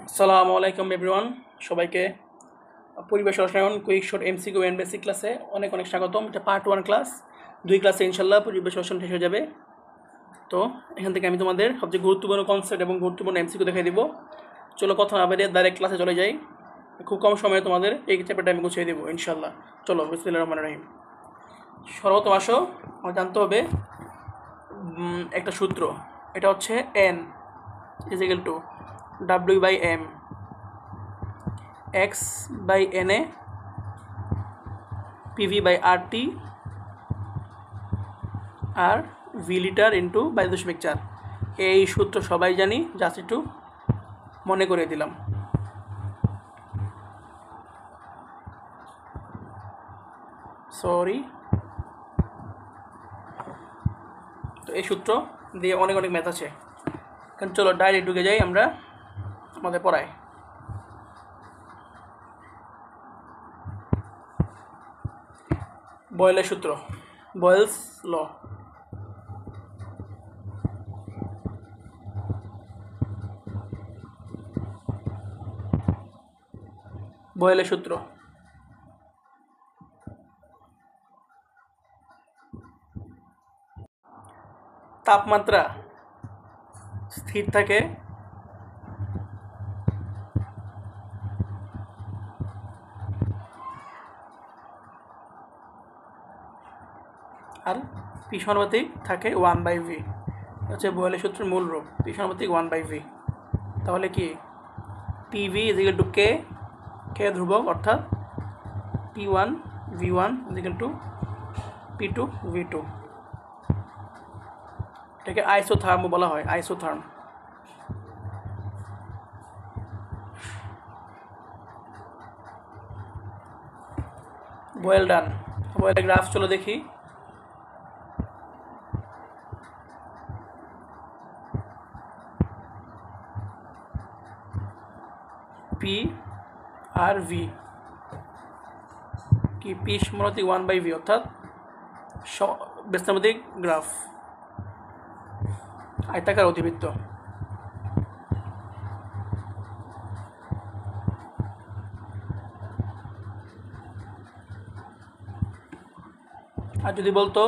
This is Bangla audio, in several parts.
আসসালামু আলাইকুম এভরিওয়ান, সবাইকে পরিবেশ রসায়ন quick short MCQ and basic ক্লাসে অনেক অনেক স্বাগতম। এটা পার্ট 1 ক্লাস। 2 ক্লাসে ইনশাল্লাহ পরিবেশ রসায়ন শেষ হয়ে যাবে। তো এখান থেকে আমি তোমাদের সবচেয়ে গুরুত্বপূর্ণ কনসেপ্ট এবং গুরুত্বপূর্ণ এমসিকিউ দেখাই দিব। চলো কথা না বাড়িয়ে ডাইরেক্ট ক্লাসে চলে যাই। খুব কম সময়ে তোমাদের এই চ্যাপ্টারটা আমি গুছিয়ে দেবো ইনশাল্লাহ। চলো বিসমিল্লাহির রহমানির রহিম। সর্বপ্রথম আসো আমার জানতে হবে একটা সূত্র। এটা হচ্ছে n = W/m x/na PV/RT আর ভি লিটার ইন্টু 22.4। এই সূত্র সবাই জানি, জাস্ট একটু মনে করে দিলাম। সরি। তো এই সূত্র দিয়ে অনেক অনেক ম্যাথ আছে। কারণ চলো ডাইরেক্ট ঢুকে যাই আমরা আমাদের পড়ায়। বয়েলের সূত্র, বয়েলস ল। বয়েলের সূত্র তাপমাত্রা স্থির থাকে আর পি সমানুপাতিক থাকে 1/v। হচ্ছে বয়েলের সূত্রের মূল রূপ, পি সমানুপাতিক 1/v। তাহলে কি PV = k, k ধ্রুবক, অর্থাৎ P1 V1 = P2 V2। এটাকে আইসোথার্মও বলা হয়, আইসোথার্ম। বয়েল ডান। বয়েলের গ্রাফ চলো দেখি। পি আর ভি কি পি সমানুপাতিক 1/v, অর্থাৎ ব্যস্তানুপাতিক গ্রাফ, আয়তাকার অতিবৃত্ত। আর যদি বলতো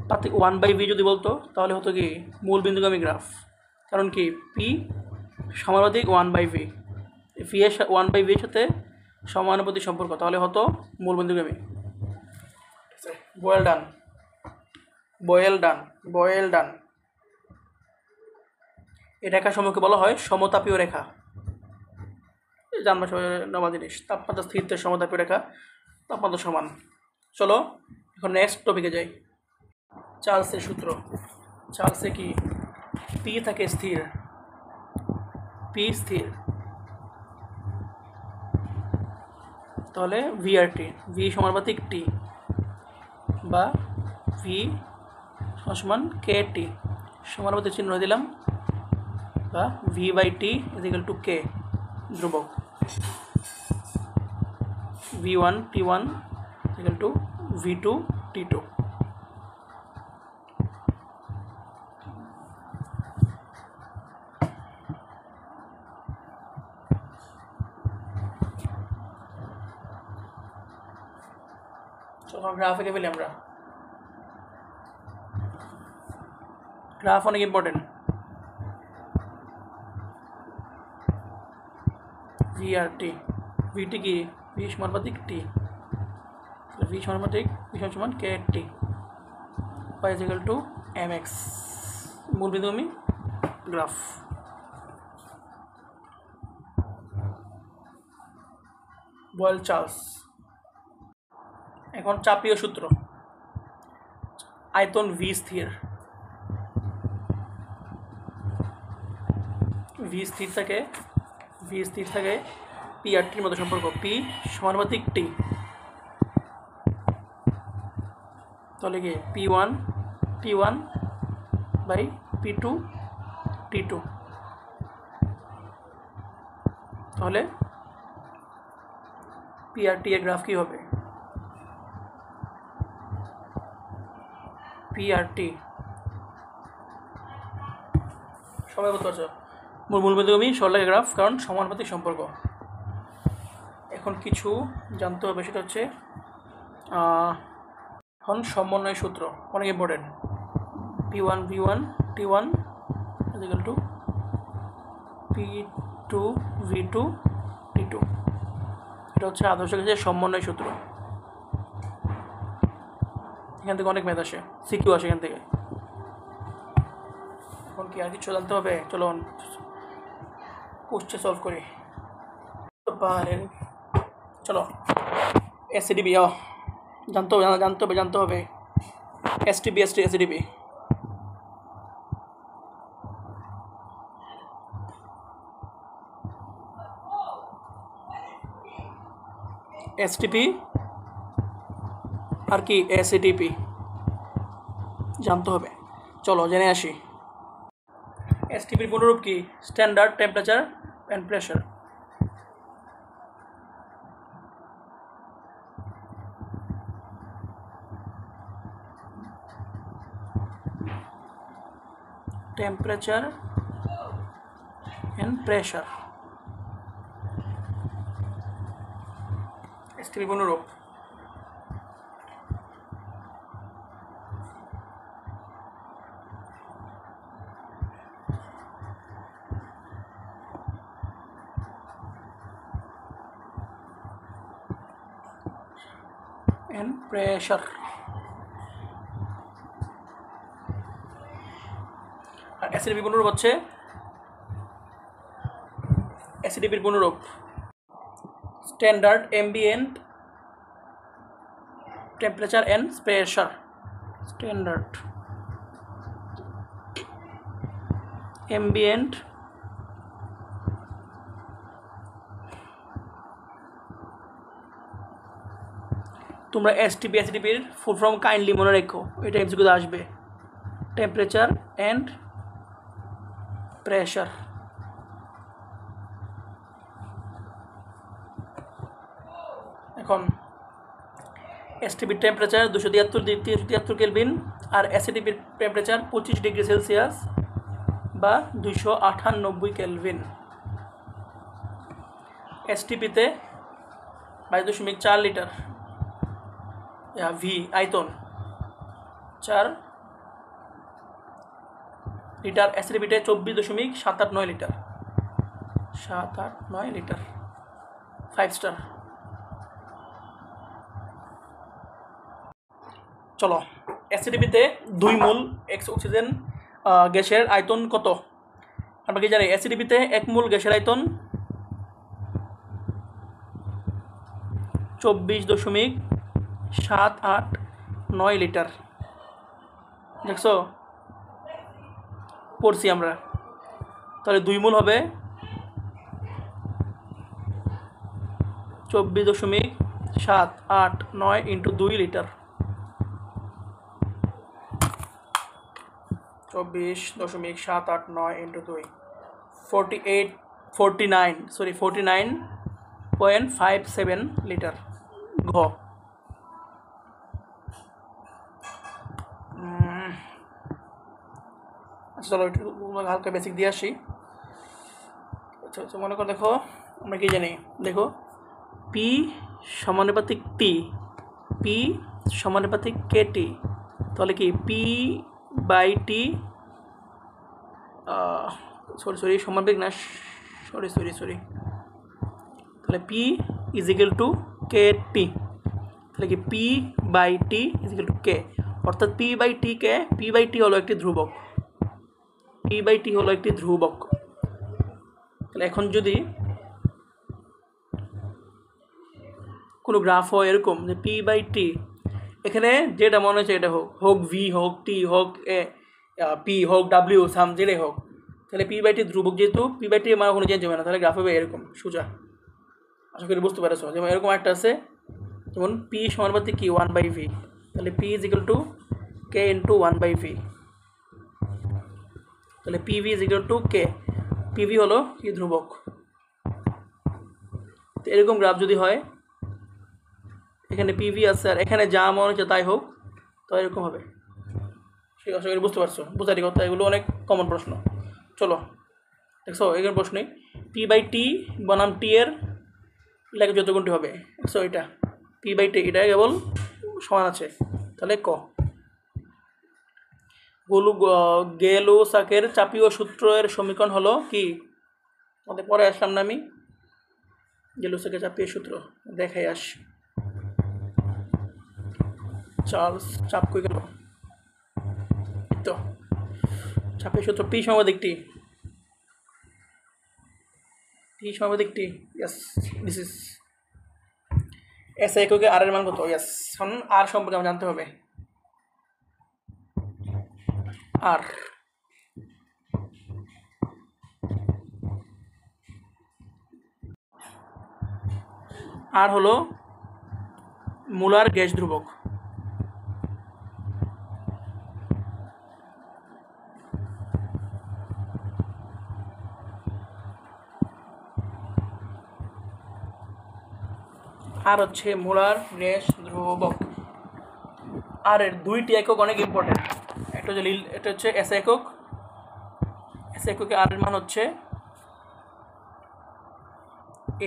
পার্থক্য 1/v যদি বলতো, তাহলে হতো কি মূল বিন্দুগামী গ্রাফ। কারণ কি পি সমানুপাতিক 1/v, ভি এর 1/v এর সাথে সমানুপাতিক সম্পর্ক, তাহলে হতো মূল বিন্দুগামী। বয়েল ডান, বয়েল ডান, বয়েল ডান। এই রেখা সমূহকে বলা হয় সমতাপীয় রেখা। জানবা সবাই নবা জিনিস, তাপমাত্রা স্থিরত্বের সমতাপীয় রেখা, তাপমাত্রা সমান। চলো এখন নেক্সট টপিকে যাই। চার্লসের সূত্র। চার্লসে কি পি থাকে স্থির, পি স্থির, তাহলে ভি আর টি, ভি সমানুপাতিক টি বা ভি সমান কে টি, সমানুপাতিক চিহ্ন দিলাম, বা V/T = k ধ্রুবক। V1 T1 = V2 T2। চলো গ্রাফ এঁকে ফেলি আমরা। গ্রাফ অনেক ইম্পর্টেন্ট। ভি আর টি, ভিটি কি ভি সমানুপাতিক টি, ভি সমানুপাতিক ভি সমান কে টি, y = mx, মূল বিন্দুগামী গ্রাফ। Boyle Charles. এখন চাপীয় সূত্র। আয়তন ভি স্থির, ভি স্থির থাকে, ভি স্থির থাকে পি আর টির মধ্যে সম্পর্ক, পি সমানুপাতিক টি, তাহলে কি P1 P1/P2 T2। তাহলে পি আর টি এর গ্রাফ কী হবে? PRT সবাই বলতে পারছো মূল বিন্দুগামী সরলরেখা গ্রাফ, কারণ সমানুপাতিক সম্পর্ক। এখন কিছু জানতে হবে, সেটা হচ্ছে এখন সমন্বয় সূত্র, অনেক important. P1 V1 T1 equal to P2 V2 T2। এটা হচ্ছে আদর্শ গ্যাসের সমন্বয় সূত্র। এখান থেকে অনেক ম্যাথ আসে, সিকিউ আসে এখান থেকে। এখন কি আর কিছু জানতে হবে? চলো কোশ্চেন সলভ করি। চলো SCDB জানতে হবে STB SCDB। STP আর কি SATP জানতে হবে। চলো জেনে আসি। STPর পুনরূপ কি? Standard temperature and pressure. Temperature and pressure STP পুনরূপ। and pressure। আর SATP পুনরূপ হচ্ছে SATPর পুনরূপ standard ambient temperature and pressure. Standard ambient তোমরা STP SATPর ফুল ফর্ম কাইন্ডলি মনে রেখো, এটা এমসিকিউতে আসবে। Temperature and pressure. এখন STP টেম্পারেচার 273 কেলভিন, আর SATPর টেম্পারেচার 25 ডিগ্রি সেলসিয়াস বা 298 কেলভিন। STPতে 22.4 লিটার ভি আয়তন 4 লিটার। SATPতে 24.789 লিটার 789 লিটার 5 স্টার। চলো SATPতে 2 মোল অক্সিজেন গ্যাসের আয়তন কত? আমরা কি জানি SATPতে 1 মোল গ্যাসের আয়তন 24.789 লিটার। দেখছো পড়ছি আমরা। তাহলে 2 মোল হবে 24.789 ইন্টু 2 লিটার। 24.789 into 2 49.57 litre. ঘ। চলো একটু হালকা বেসিক দিয়ে আসি। আচ্ছা আচ্ছা, মনে করো দেখো আমরা কি জানি, দেখো পি সমানুপাতিক টি, পি সমানুপাতিক কেটি। তাহলে কি পি বাই টি সরি সমানুপাতিক না, সরি তাহলে P is equal to K T. তাহলে কি P by T is equal to K, অর্থাৎ পি বাই টি হলো একটি ধ্রুবক। পি বাই টি হলো একটি ধ্রুবক। তাহলে এখন যদি কোনো গ্রাফ হয় এরকম যে পি বাই টি, এখানে যেটা মনে হচ্ছে এটা হোক ভি হোক টি হোক পি হোক ডাব্লিউ সাম যেটাই হোক, তাহলে পি বাই টি ধ্রুবক, যেহেতু পি বাই টি মানে কোনো চেঞ্জ হবে না, তাহলে গ্রাফ হবে এরকম সোজা। আশা করি বুঝতে পারছো। যেমন এরকম একটা আছে, যেমন পি সমানুপাতিক কি 1/v, তাহলে P is equal to K into 1/v। তাহলে PV is equal to K, PV হলো কি ধ্রুবক। তো এরকম গ্রাফ যদি হয়, এখানে পিভি আছে আর এখানে যা মনে হচ্ছে তাই হোক, তো এরকম হবে। সে আশা করি বুঝতে পারছো, বুঝারি কথা, এগুলো অনেক কমন প্রশ্ন। চলো দেখছো এখানে প্রশ্নে পি বাই টি বনাম টি এর লেগে যত কোনটি হবে, দেখছো এটা পি বাই টি এটা কেবল সমান আছে, তাহলে ক। গেলুসাকের চাপীয় সূত্রের সমীকরণ হলো কি? আমাদের পরে আসলাম না আমি, গেলুসাকের চাপীয় সূত্র দেখাই আসি। চার্লস চাপ কই গেল, তো চাপীয় সূত্র পি সমানুপাতিক টি, টি সমানুপাতিক টি, ইয়েস দিস ইজ এস এককে আর এর মান কত? ইয়েস, এখন আর সম্পর্কে আমরা জানতে হবে। আর আর হলো মুলার গ্যাস ধ্রুবক। আর হচ্ছে মুলার গ্যাস ধ্রুবক। আর এর দুইটি একক অনেক ইম্পর্টেন্ট, একটা হচ্ছে এটা হচ্ছে এস একক, এস এককে আর এর মান হচ্ছে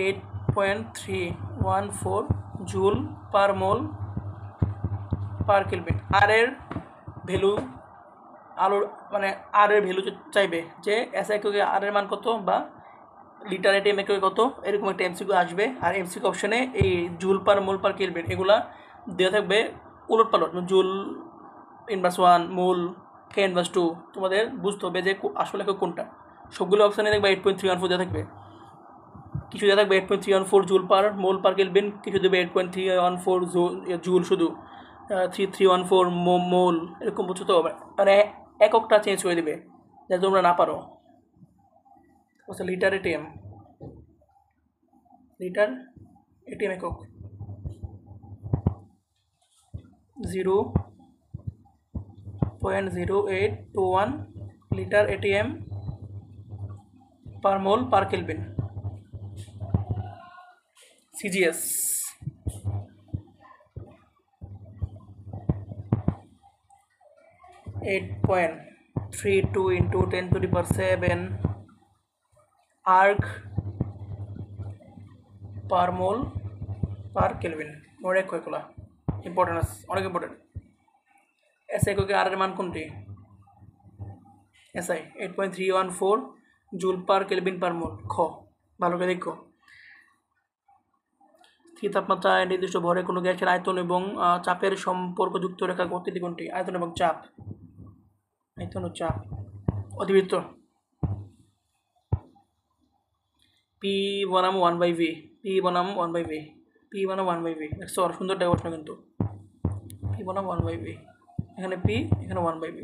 8.314 জুল পার মোল পার কেলভিন। আর এর ভ্যালু আলোর মানে আর এর ভ্যালু চাইবে যে এস এককে আর এর মান কত বা লিটার এটিএম এককে কত, এরকম একটা এমসিকিউ আসবে। আর এমসিকিউ অপশনে এই joule per mole per kelvin এগুলা দেওয়া থাকবে উলট পালট, জুল ইনভার্স 1, মোল কে ইনভার্স 2, তোমাদের বুঝতে হবে যে আসলে কোনটা। সবগুলো অপশানে দেখবে 8.314 দেওয়া থাকবে, কিছু দেওয়া থাকবে 8.314 জুল পার মোল পার কেলভিন, কিছু দেবে 8.314 জুল শুধু, 3314 মোল, এরকম বুঝছো তো, মানে এককটা চেঞ্জ করে দেবে যাতে তোমরা না পারো। লিটার এটিএম, লিটার এটিএম একক 0.0821 litre ATM per mole per kelvin, CGS. Eight 8.32 into 10⁻⁷ erg per mole per kelvin. অনেক কয়েকগুলা ইম্পর্টেন্ট আছে, অনেক ইম্পর্টেন্ট। এস এককে আর এর মান কোনটি? SI 8.314 joule per kelvin per mole. খ, ভালো করে দেখো। স্থির তাপমাত্রায় নির্দিষ্ট ভরে কোনো গ্যাসের আয়তন এবং চাপের সম্পর্কযুক্ত রেখা গতিটি কোনটি? আয়তন এবং চাপ, আয়তন ও চাপ। অতিবৃত্ত পি বনাম 1/v, পি বনাম 1/v, পি বনাম 1/v। দেখছো সুন্দরটা প্রশ্ন কিন্তু, পি বনাম 1/v, এখানে পি এখানে 1/v,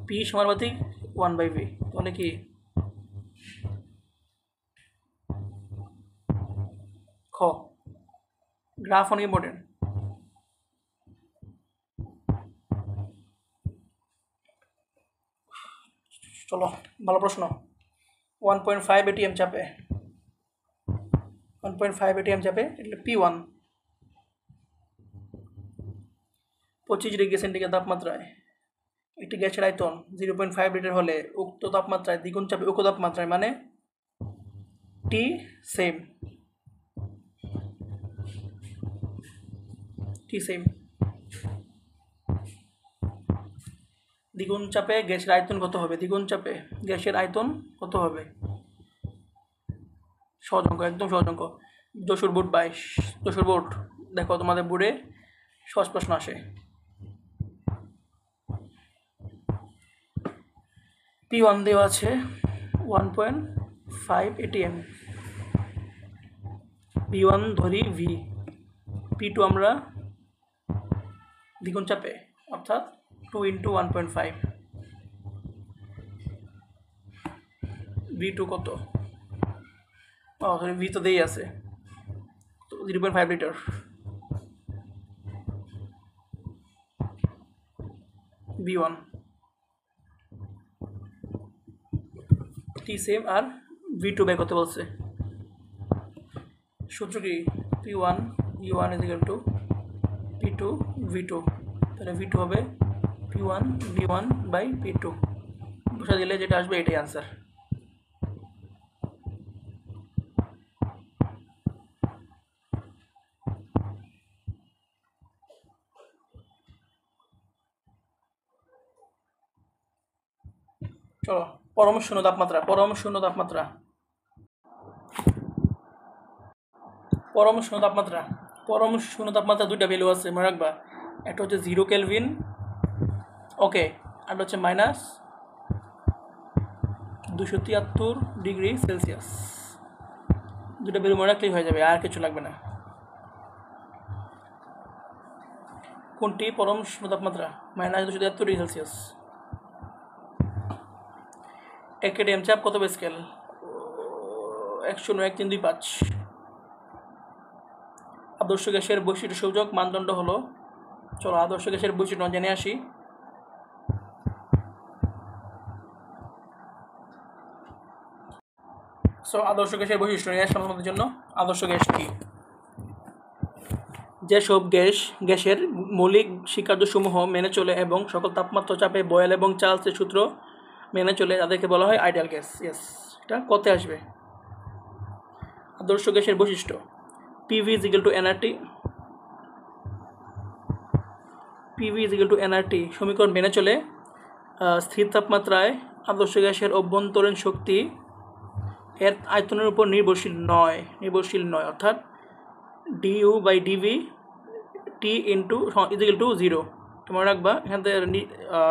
পি সমানুপাতিক 1/v, তাহলে কি খ। গ্রাফ অনেক ইম্পর্টেন্ট। চলো ভালো প্রশ্ন। 1.5 এটিএম চাপে, 1.5 এটিএম চাপে એટલે P1 25 ডিগ্রি সেন্টিগ্রেড তাপমাত্রায় একটি গ্যাসের আয়তন 0.5 লিটার হলে উক্ত তাপমাত্রায় দ্বিগুণ চাপে উক্ত তাপমাত্রায় মানে টি সেম, টি সেম। দ্বিগুণ চাপে গ্যাসের আয়তন কত হবে? দ্বিগুণ চাপে গ্যাসের আয়তন কত হবে? সহজ অঙ্ক, একদম সহজ অঙ্ক। যশোর বোর্ড 22, যশোর বোর্ড দেখো তোমাদের বোর্ডে সহজ প্রশ্ন আসে। P1 দেওয়া আছে 1.5 এটিএম, P1 ধরি V, P2 আমরা দ্বিগুণ চাপে অর্থাৎ 2 into 1.5, V2 কত? সরি, V তো দেই আছে, তো 0.5 লিটার, V1 টি সেম। আর V2 বের করতে বলছে, সূত্র কি? P1 V1 = P2 V2, তাহলে V2 হবে P1 V1 বাই P2 বসা দিলে যেটা আসবে এটাই আনসার। চলো পরম শূন্য তাপমাত্রা। পরম শূন্য তাপমাত্রা দুইটা ভ্যালু আছে মনে রাখবা। একটা হচ্ছে 0 কেলভিন, ওকে, আর হচ্ছে -273 ডিগ্রি সেলসিয়াস। দুটো ভ্যালু মনে রাখলেই হয়ে যাবে, আর কিছু লাগবে না। কোনটি পরম শূন্য তাপমাত্রা? -273 ডিগ্রি সেলসিয়াস। একেডিএম চাপ কত স্কেল? 109.1.325। আদর্শ গ্যাসের বৈশিষ্ট্য সূচক মানদণ্ড হলো, চলো আদর্শ গ্যাসের বৈশিষ্ট্য জেনে আসি। আদর্শ গ্যাসের বৈশিষ্ট্য নিয়ে আসলাম আমাদের জন্য। আদর্শ গ্যাস কি? যেসব গ্যাসের মৌলিক স্বীকার্যসমূহ মেনে চলে এবং সকল তাপমাত্রা চাপে বয়েল এবং চার্লসের সূত্র মেনে চলে তাদেরকে বলা হয় আইডিয়াল গ্যাস। ইয়েস, এটা কতে আসবে? আদর্শ গ্যাসের বৈশিষ্ট্য PV = nRT। PV = nRT সমীকরণ মেনে চলে স্থির তাপমাত্রায় আদর্শ গ্যাসের অভ্যন্তরীণ শক্তি এর আয়তনের উপর নির্ভরশীল নয়, অর্থাৎ du/dv T = 0। তোমরা রাখবা এখান থেকে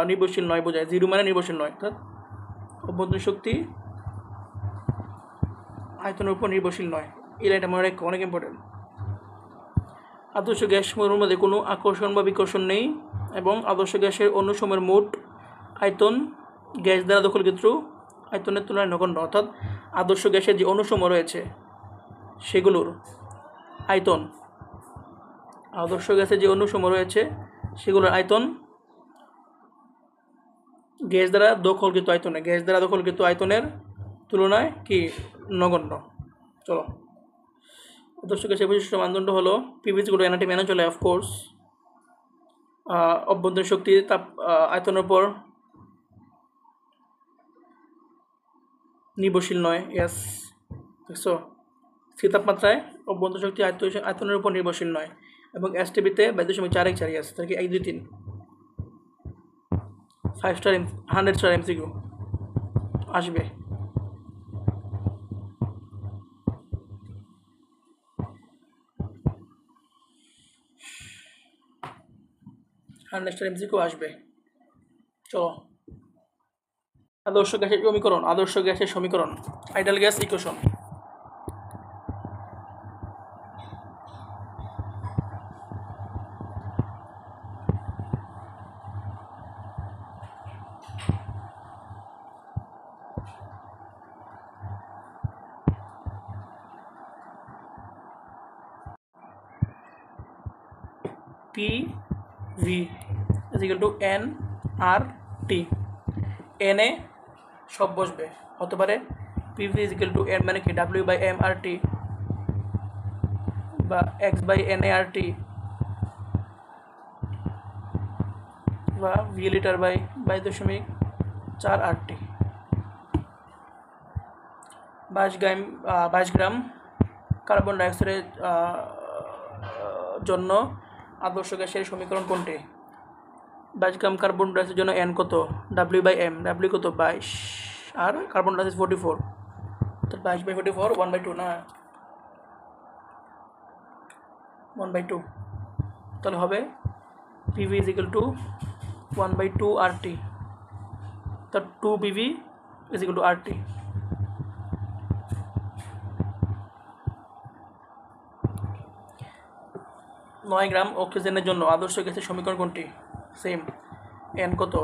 নির্ভরশীল নয় বোঝায়, 0 মানে নির্ভরশীল নয়, অর্থাৎ অভ্যন্তরীণ শক্তি আয়তনের উপর নির্ভরশীল নয়। এই লাইনটা মনে রাখা অনেক ইম্পর্টেন্ট। আদর্শ গ্যাসসমূহের মধ্যে কোনো আকর্ষণ বা বিকর্ষণ নেই এবং আদর্শ গ্যাসের অণুসমূহের মোট আয়তন গ্যাস দ্বারা দখলকৃত আয়তনের তুলনায় নগণ্য, অর্থাৎ আদর্শ গ্যাসের যে অণুসমূহ রয়েছে সেগুলোর আয়তন, আদর্শ গ্যাসের যে অণুসমূহ রয়েছে সেগুলোর আয়তন গ্যাস দ্বারা দখলকৃত আয়তনের তুলনায় কি নগণ্য। চলো আদর্শ গ্যাসের বৈশিষ্ট্য মানদণ্ড হলো PV = nRT মেনে চলে, অফকোর্স অভ্যন্তরীণ শক্তি আয়তনের উপর নির্ভরশীল নয়। ইয়েস, দেখছো, স্থির তাপমাত্রায় অভ্যন্তরীণ শক্তি আয়তনের উপর নির্ভরশীল নয় এবং STB-তে 22.414। ইয়েস, তার কি 1 2 3 5 স্টার 100 স্টার MCQ আসবে। MCQ আসবে। চলো আদর্শ গ্যাসের সমীকরণ ideal gas equation. PV = nRT। n এ সব বসবে, হতে পারে PV = n মানে কি W/mRT বা X/nART বা V/22.4 RT। 22 গ্রাম কার্বন ডাইঅক্সাইডের জন্য আদর্শ গ্যাসের সমীকরণ কোনটি? 22 গ্রাম কার্বন ডাইঅক্সাইডের জন্য n কত? W/m, W কত? 22 আর কার্বন ডাইঅক্সাইড 44, তো 22/44 1/2 না 1/2, তাহলে হবে PV = 1/2 RT, তো 2 PV = RT। 9 গ্রাম অক্সিজেনের জন্য আদর্শ গ্যাসের সমীকরণ কোনটি? সেম, n কত?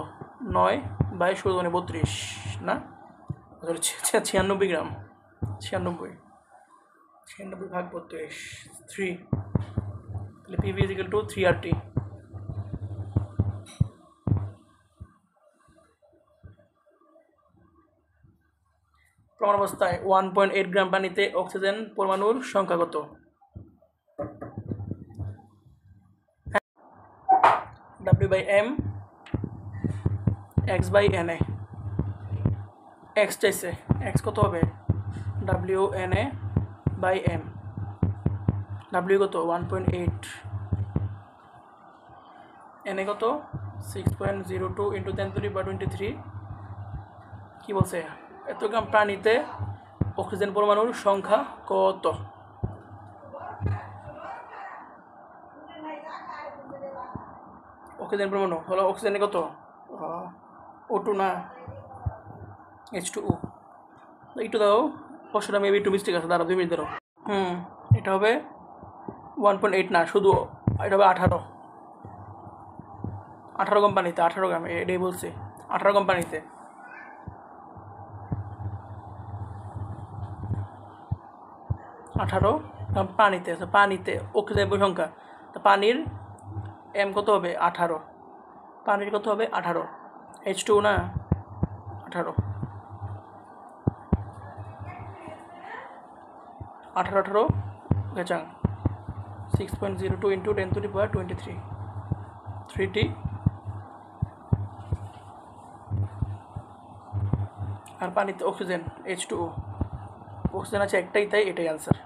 9/16 না 96 গ্রাম, 96 ভাগ 32 3, তাহলে PV = 3 RT। প্রমাণ অবস্থায় 1.8 গ্রাম পানিতে অক্সিজেন পরমাণুর সংখ্যা কত? W/m X by N A, X চাইছে, এক্স কত হবে W N A by M, W কত 1.8, এন এ কত 6.02 ইন্টু 10⁻23। কী বলছে এত গ্রাম প্রাণীতে অক্সিজেন পরমাণুর সংখ্যা কত? অক্সিজেন পরমাণু হলো অক্সিজেনে কত O2 না H2O। একটু দাও প্রশ্নটা মেবি একটু মিস্টেক আছে, দাঁড়া 2 মিনিট ধরো। এটা হবে 1.8 না, শুধু এটা হবে 18 কোম্পানিতে, 18 গ্রাম, এটাই বলছি 18 কোম্পানিতে। 18 গ্রাম পানিতে, পানিতে অক্সিজেনের সংখ্যা, তো পানির এম কত হবে 18, পানির কত হবে 18, H2 না 18, 18 গেচাং 6.02 ইন্টু 10⁻23 3T। আর পানিতে অক্সিজেন H2O, অক্সিজেন আছে একটাই, তাই এটাই অ্যান্সার।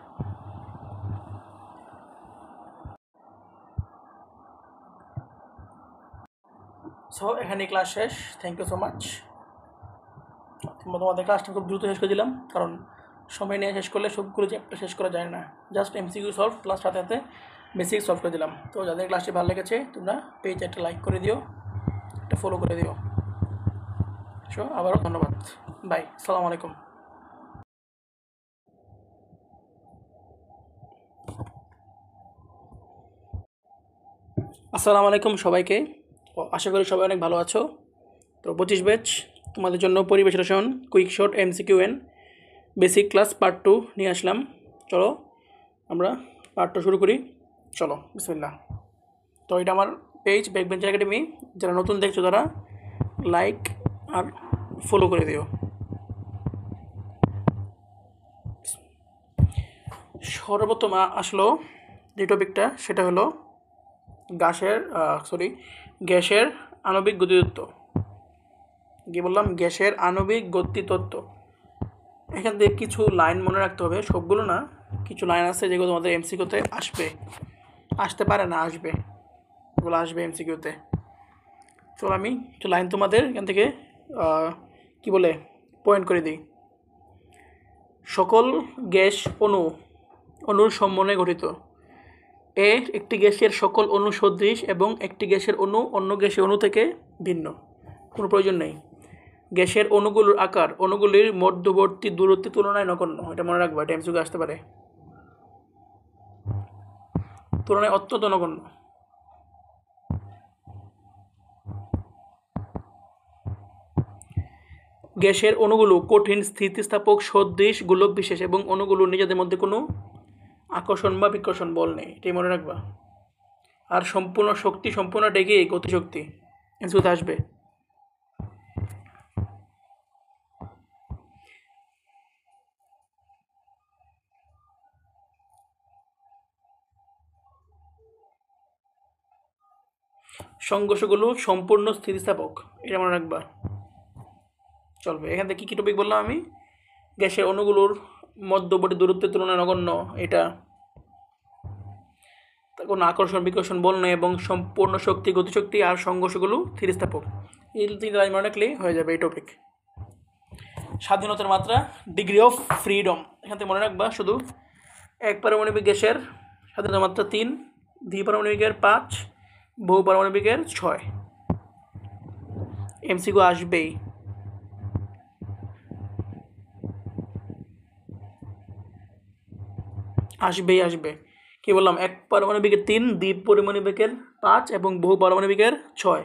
সো এখানে ক্লাস শেষ, থ্যাংক ইউ সো মাচ। তোমাদের ক্লাসটা খুব দ্রুত শেষ করে দিলাম, কারণ সময় নিয়ে শেষ করলে সবগুলো চ্যাপ্টার শেষ করা যায় না, জাস্ট এমসিকিউ সলভ প্লাস সাথে সাথে বেসিক সলভ করে দিলাম। তো যাদের ক্লাসটি ভালো লেগেছে তোমরা পেজ একটা লাইক করে দিও, একটা ফলো করে দিও। সো আবারও ধন্যবাদ, বাই, আসসালামু আলাইকুম। আসসালামু আলাইকুম সবাইকে, আশা করি সবাই অনেক ভালো আছো। তো 25 ব্যাচ তোমাদের জন্য পরিবেশ রসায়ন quick short MCQN basic class part 2 নিয়ে আসলাম। চলো আমরা পার্ট 2 শুরু করি, চলো বিসমিল্লাহ। তো এটা আমার পেজ ব্যাকবেঞ্চার একাডেমি, যারা নতুন দেখছো তারা লাইক আর ফলো করে দিও। সর্বপ্রথম আসলো যে টপিকটা সেটা হলো গ্যাসের আণবিক গতিতত্ত্ব। কি বললাম? গ্যাসের আণবিক গতিতত্ত্ব। এখান থেকে কিছু লাইন মনে রাখতে হবে, সবগুলো না, কিছু লাইন আছে যেগুলো তোমাদের MCQতে আসতে পারে না, আসবে, এগুলো আসবে MCQতে। চলো আমি কিছু লাইন তোমাদের এখান থেকে কি বলে পয়েন্ট করে দিই। সকল গ্যাস অণুর সমন্বয়ে গঠিত। একটি গ্যাসের সকল অণু সদৃশ এবং একটি গ্যাসের অণু অন্য গ্যাসের অণু থেকে ভিন্ন, কোনো প্রয়োজন নেই। গ্যাসের অণুগুলোর আকার অণুগুলির মধ্যবর্তী দূরত্বের তুলনায় নগণ্য, এটা মনে রাখবা, এটা MCQ আসতে পারে, তুলনায় অত্যন্ত নগণ্য। গ্যাসের অণুগুলো কঠিন, স্থিতিস্থাপক, সদৃশ, গোলক বিশেষ এবং অণুগুলোর নিজেদের মধ্যে কোনো আকর্ষণ বা বিকর্ষণ বল নেই, এটাই মনে রাখবা। আর সম্পূর্ণ ডেকে গতিশক্তি MCQতে আসবে। সংঘর্ষগুলো সম্পূর্ণ স্থিতিস্থাপক, এটা মনে রাখবা, চলবে। এখান থেকে কী টপিক বললাম আমি? গ্যাসের অণুগুলোর মধ্যবর্তী দূরত্বের তুলনায় নগণ্য, এটা কোনো আকর্ষণ বিকর্ষণ বল নেই এবং সম্পূর্ণ শক্তি গতিশক্তি, আর সংঘর্ষগুলো স্থিতিস্থাপক। এই 3 লাইন মনে রাখলেই হয়ে যাবে এই টপিক। স্বাধীনতার মাত্রা, ডিগ্রি অফ ফ্রিডম, এখান থেকে মনে রাখবা শুধু এক পারমাণবিক গ্যাসের স্বাধীনতার মাত্রা 3, দ্বিপারমাণবিকের 5, বহু পারমাণবিকের 6। MCQ আসবেই। আসবে কি বললাম? এক পারমাণবিকের 3, দ্বিপারমাণবিকের 5 এবং বহু পারমাণবিকের 6।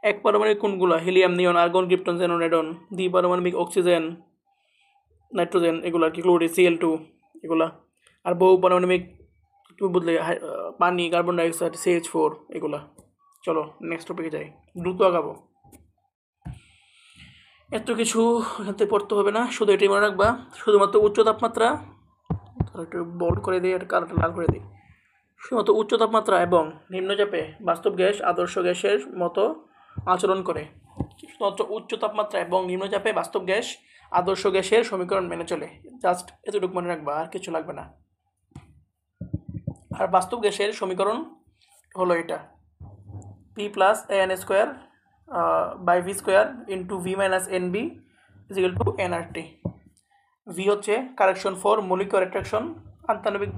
এক পারমাণবিক কোনগুলো? Helium, neon, argon, krypton, xenon, radon. দ্বিপারমাণবিক অক্সিজেন, নাইট্রোজেন, এগুলো আর কি, ক্লোরিন, Cl2 এগুলা। আর বহু পারমাণবিক বদলে পানি, কার্বন ডাইঅক্সাইড, CH4 এগুলা। চলো নেক্সট টপিকে যাই, দ্রুত আগাবো, এত কিছু এখান থেকে পড়তে হবে না, শুধু এটাই মনে রাখবা, শুধুমাত্র উচ্চ তাপমাত্রা, একটু বোল্ড করে দিই, আর কালারটা লাল করে দিই। শুধুমাত্র উচ্চ তাপমাত্রা এবং নিম্নচাপে বাস্তব গ্যাস আদর্শ গ্যাসের মতো আচরণ করে। শুধুমাত্র উচ্চ তাপমাত্রা এবং নিম্নচাপে বাস্তব গ্যাস আদর্শ গ্যাসের সমীকরণ মেনে চলে। জাস্ট এতটুকু মনে রাখবা, আর কিছু লাগবে না। আর বাস্তব গ্যাসের সমীকরণ হলো এটা, P plus N square by V square into V minus N B is equal to NRT. V হচ্ছে কারেকশন ফর মলিকুলার অ্যাট্রাকশন, আন্তঃনবিক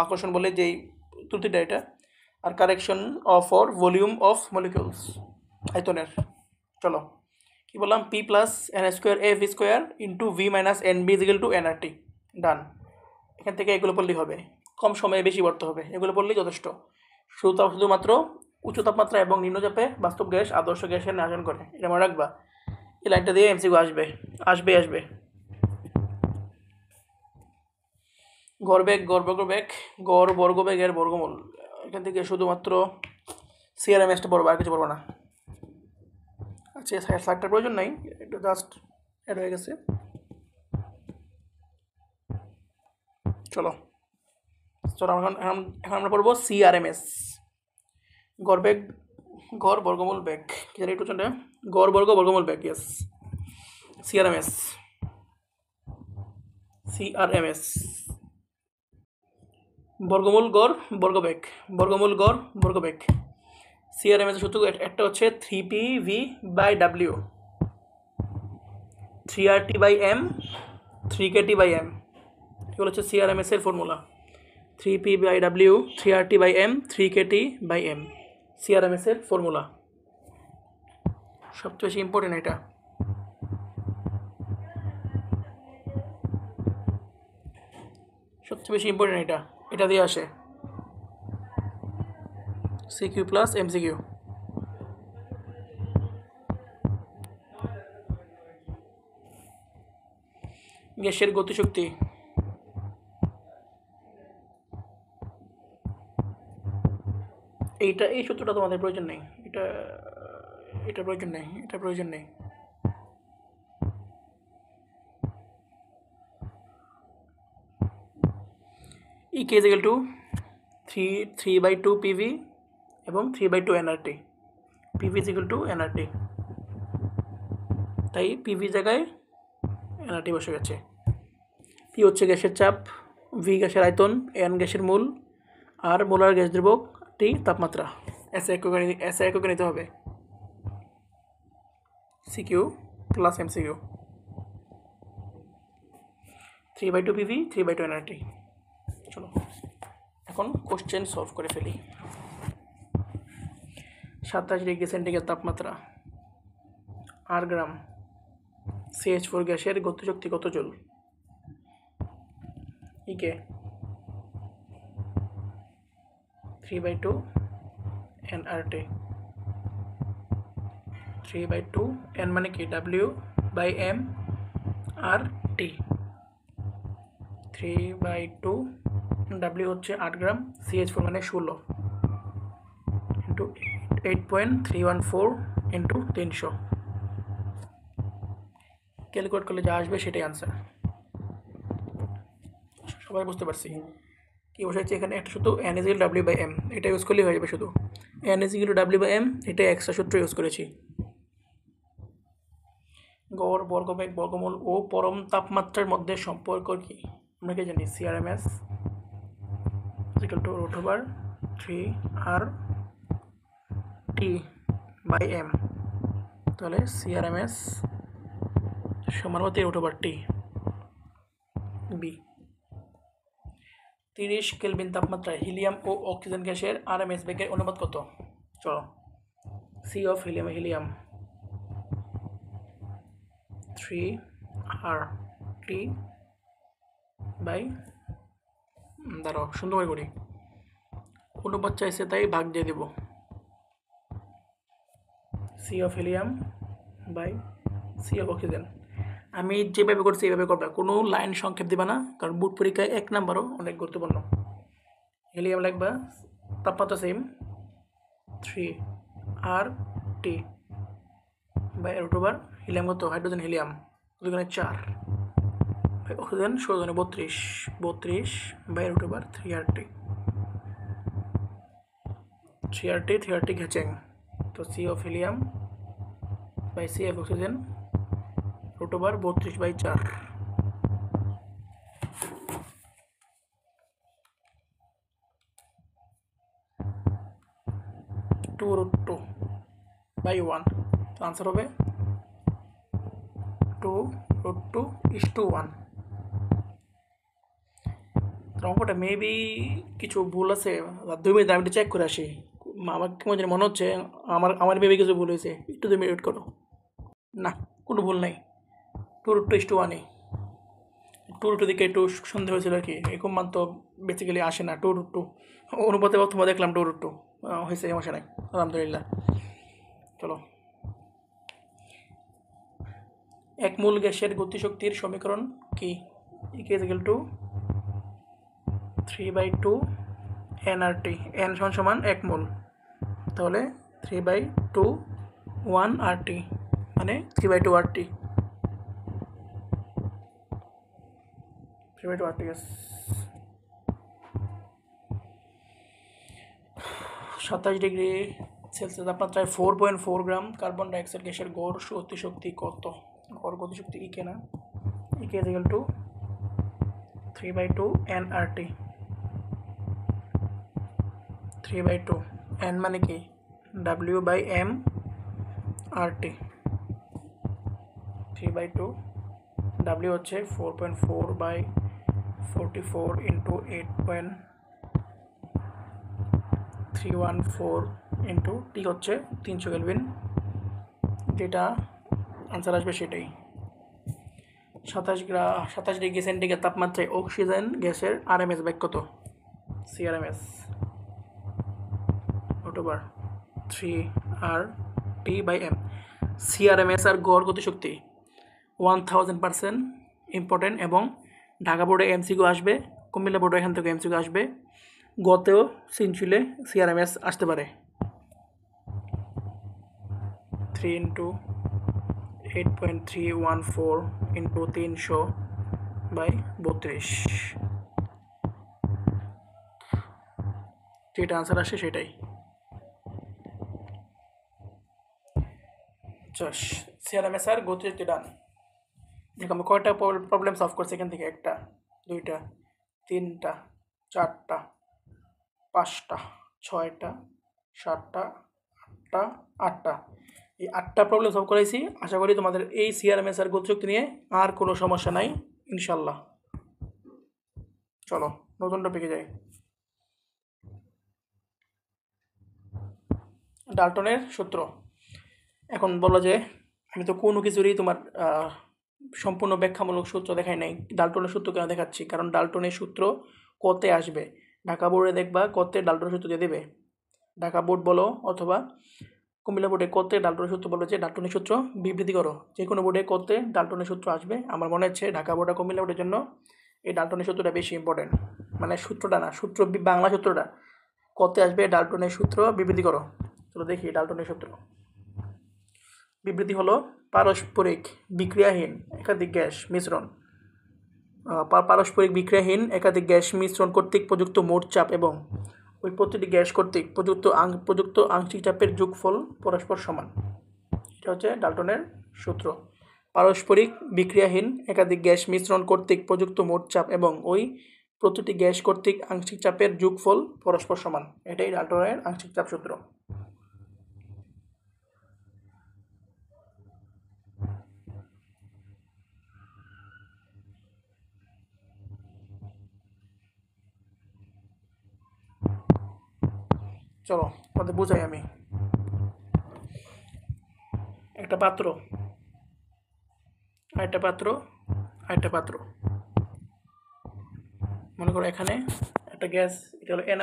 আকর্ষণ বলে যেই ত্রুটিটা এটা, আর correction for volume of molecules, আয়তনের। চলো কি বললাম, P plus N square A V square into V minus N B is equal to NRT. Done. এখান থেকে এগুলো পড়লেই হবে, কম সময়ে বেশি পড়তে হবে, এগুলো পড়লেই যথেষ্ট। শুধুমাত্র উচ্চ তাপমাত্রা এবং নিম্নচাপে বাস্তব গ্যাস আদর্শ গ্যাসের নির্ধারণ করে, এটা মনে রাখবা। এই লাইনটা দিয়ে এমসিকিউ আসবে আসবে আসবে। গড়বেগ বর্গবেগ গড় বর্গবেগের বর্গমূল, এখান থেকে শুধুমাত্র সিআরএমএসটা পড়বো, আর কিছু পড়বো না। আচ্ছা, স্লাইডটার প্রয়োজন নাই, এটা জাস্ট অ্যাড হয়ে গেছে। চলো এখন আমরা পড়বো সিআরএমএস, গড়বেগ গড় বর্গমূল বেগ, কি জানি একটু চলে, গড় বর্গমূল বেগ, ইয়েস। সিআরএমএস বর্গমূল গড় বর্গবেগ। সিআরএমএস সূত্র একটা হচ্ছে 3PV/W, 3RT/M, 3KT/M, এগুলো হচ্ছে সিআরএমএস এর formula. 3P/W, 3RT/M, 3KT/M, CRMS এর ফর্মুলা। সবচেয়ে বেশি ইম্পর্টেন্ট এটা। সবচেয়ে বেশি ইম্পর্টেন্ট এটা দিয়ে আসে সিকিউ প্লাস এমসিকিউ। গ্যাসের গতিশক্তি, এই সূত্রটা তোমাদের প্রয়োজন নেই, এটা প্রয়োজন নেই। E K is equal to 3/2 PV এবং 3/2 nRT, PV is equal to nRT, তাই PV জায়গায় nRT বসে গেছে। P হচ্ছে গ্যাসের চাপ, V গ্যাসের আয়তন, N গ্যাসের মূল, আর মোলার গ্যাস দ্রবক, T তাপমাত্রা। এসে এককে নিতে হবে। CQ plus MCQ, 3/2 PV, 3/2 nRT। চলো এখন কোশ্চেন সলভ করে ফেলি। 27 ডিগ্রি সেন্টিগ্রেড তাপমাত্রা, 8 গ্রাম CH4 গ্যাসের গতিশক্তি কত জুল? ইকে 3/2 nRT, 3/2 n মানে কি W/M আর T, 3/2 W হচ্ছে 8 গ্রাম, CH4 মানে 16 ইন্টু 8.314 ইন্টু 300। ক্যালকুলেট করলে যা আসবে সেটাই আনসার। সবাই বুঝতে পারছি কি বসাচ্ছি এখানে? একটা শুধু N is equal to W/M, এটা ইউজ করলেই হয়ে যাবে। শুধু N is equal to W/M, এটা এক্সট্রা সূত্র ইউজ করেছি। গড় বর্গবেগ বর্গমূল ও পরম তাপমাত্রার মধ্যে সম্পর্ক কি আমরা কি জানি? সিআরএমএস ইকুয়াল টু √3RT/M, তাহলে সিআরএমএস সমান হতে √T বি। 30 কেলভিন তাপমাত্রায় হিলিয়াম ও অক্সিজেন গ্যাসের আরএমএস বেগের অনুপাত কত? চলো, C of helium 3RT by, দাঁড়াও সুন্দর করে করি, অনুপাত চাইছে তাই ভাগ দিয়ে দেব। C of helium by C of oxygen. আমি যেভাবে করছি এইভাবে করবে, কোনো লাইন সংক্ষেপ দেবা না, কারণ বোর্ড পরীক্ষায় 1 নাম্বারও অনেক গুরুত্বপূর্ণ। হিলিয়াম লাগবা, তাপমাত্রা সেম 3RT বাই √, হিলিয়াম কত? হাইড্রোজেন হিলিয়াম দুজনে 4 বাই অক্সিজেন 16 জনে 32 বাই √, 3RT ঘেচেং। তো C of helium by CF oxygen √/32/4 2√2/1। তো আনসার হবে 2√2:1। অঙ্কটা মেবি কিছু ভুল আছে, 2 মিনিট আমি একটু চেক করে আসি। আমার কেমন জানি মনে হচ্ছে আমার মেবি কিছু ভুল হয়েছে, একটু 2 মিনিট ওয়েট করো। না, কোনো ভুল নাই, 2√2:1। 2√2 দিকে একটু সন্দেহ হয়েছিল আর কি, এরকম মান তো বেসিক্যালি আসে না। 2√2 অনুপাতে প্রথমে দেখলাম 2√2 হয়েছে, সমস্যা নাই, আলহামদুলিল্লাহ। চলো, এক মূল গ্যাসের গতিশক্তির সমীকরণ কি? = 3/2 nRT। n সমান 1 মোল, তাহলে 3/2 1 RT, মানে 3/2 RT। 3/2 RT। 27°C তাপমাত্রায় 4.4 গ্রাম কার্বন ডাইঅক্সাইড গ্যাসের গড় গতিশক্তি কত? গড় গতিশক্তি ইকে না, ইকে = 3/2 nRT। 3/2 n মানে কি? W/m RT। 3/2 W হচ্ছে 4.4/44 × 8.314 ইন্টু টি হচ্ছে 300 কেলভিন, যেটা আনসার আসবে সেটাই। 27°C তাপমাত্রায় অক্সিজেন গ্যাসের RMS বেগ কত? CRMS √3RT/m। CRMS আর গড় গতিশক্তি 1000% ইম্পর্টেন্ট, এবং ঢাকা বোর্ডে MCQ আসবে, কুমিল্লা বোর্ডে এখান থেকে MCQ আসবে, গতেও সিনচুলে CRMS আসতে পারে। 3 × 8.314 × 300/32, যেটা আনসার আসে সেটাই। CRMS আর গতিশক্তি ডান। দেখো আমি কয়টা প্রবলেম সলভ করছি এখান থেকে? 1টা, 2টা, 3টা, 4টা, 5টা, 6টা, 7টা, 8টা, 8টা। এই 8টা প্রবলেম সলভ করাইছি। আশা করি তোমাদের এই CRMS আর গতিশক্তি নিয়ে আর কোনো সমস্যা নাই ইনশাল্লাহ। চলো নতুন টপিকে যাই। ডাল্টনের সূত্র। এখন বলো যে আমি তো কোনো কিছুরই তোমার সম্পূর্ণ ব্যাখ্যামূলক সূত্র দেখাই নাই। ডাল্টনের সূত্র কেন দেখাচ্ছি? কারণ ডাল্টনের সূত্র কতে আসবে, ঢাকা বোর্ডে দেখবা কতে ডাল্টনের সূত্র দিয়ে দেবে। ঢাকা বোর্ড বলো অথবা কুমিল্লা বোর্ডে কতে ডাল্টনের সূত্র বলো যে ডাল্টনের সূত্র বিবৃতি করো, যে কোনো বোর্ডে কতে ডাল্টনের সূত্র আসবে। আমার মনে হচ্ছে ঢাকা বোর্ড আর কুমিল্লা বোর্ডের জন্য এই ডাল্টনের সূত্রটা বেশি ইম্পর্টেন্ট, মানে সূত্রটা না, সূত্র বাংলা সূত্রটা কতে আসবে, ডাল্টনের সূত্র বিবৃতি করো। চলো দেখি ডাল্টনের সূত্র। বিবৃতি হলো পারস্পরিক বিক্রিয়াহীন একাধিক গ্যাস মিশ্রণ, পারস্পরিক বিক্রিয়াহীন একাধিক গ্যাস মিশ্রণ কর্তৃক প্রযুক্ত মোট চাপ এবং ওই প্রতিটি গ্যাস কর্তৃক প্রযুক্ত আংশিক চাপের যোগফল পরস্পর সমান। এটা হচ্ছে ডাল্টনের সূত্র। পারস্পরিক বিক্রিয়াহীন একাধিক গ্যাস মিশ্রণ কর্তৃক প্রযুক্ত মোট চাপ এবং ওই প্রতিটি গ্যাস কর্তৃক আংশিক চাপের যোগফল পরস্পর সমান। এটাই ডাল্টনের আংশিক চাপ সূত্র। চলো তাদের বুঝাই আমি। একটা পাত্র, আরেকটা পাত্র, আরেকটা পাত্র। মনে করো এখানে একটা গ্যাস, এটা হলো এ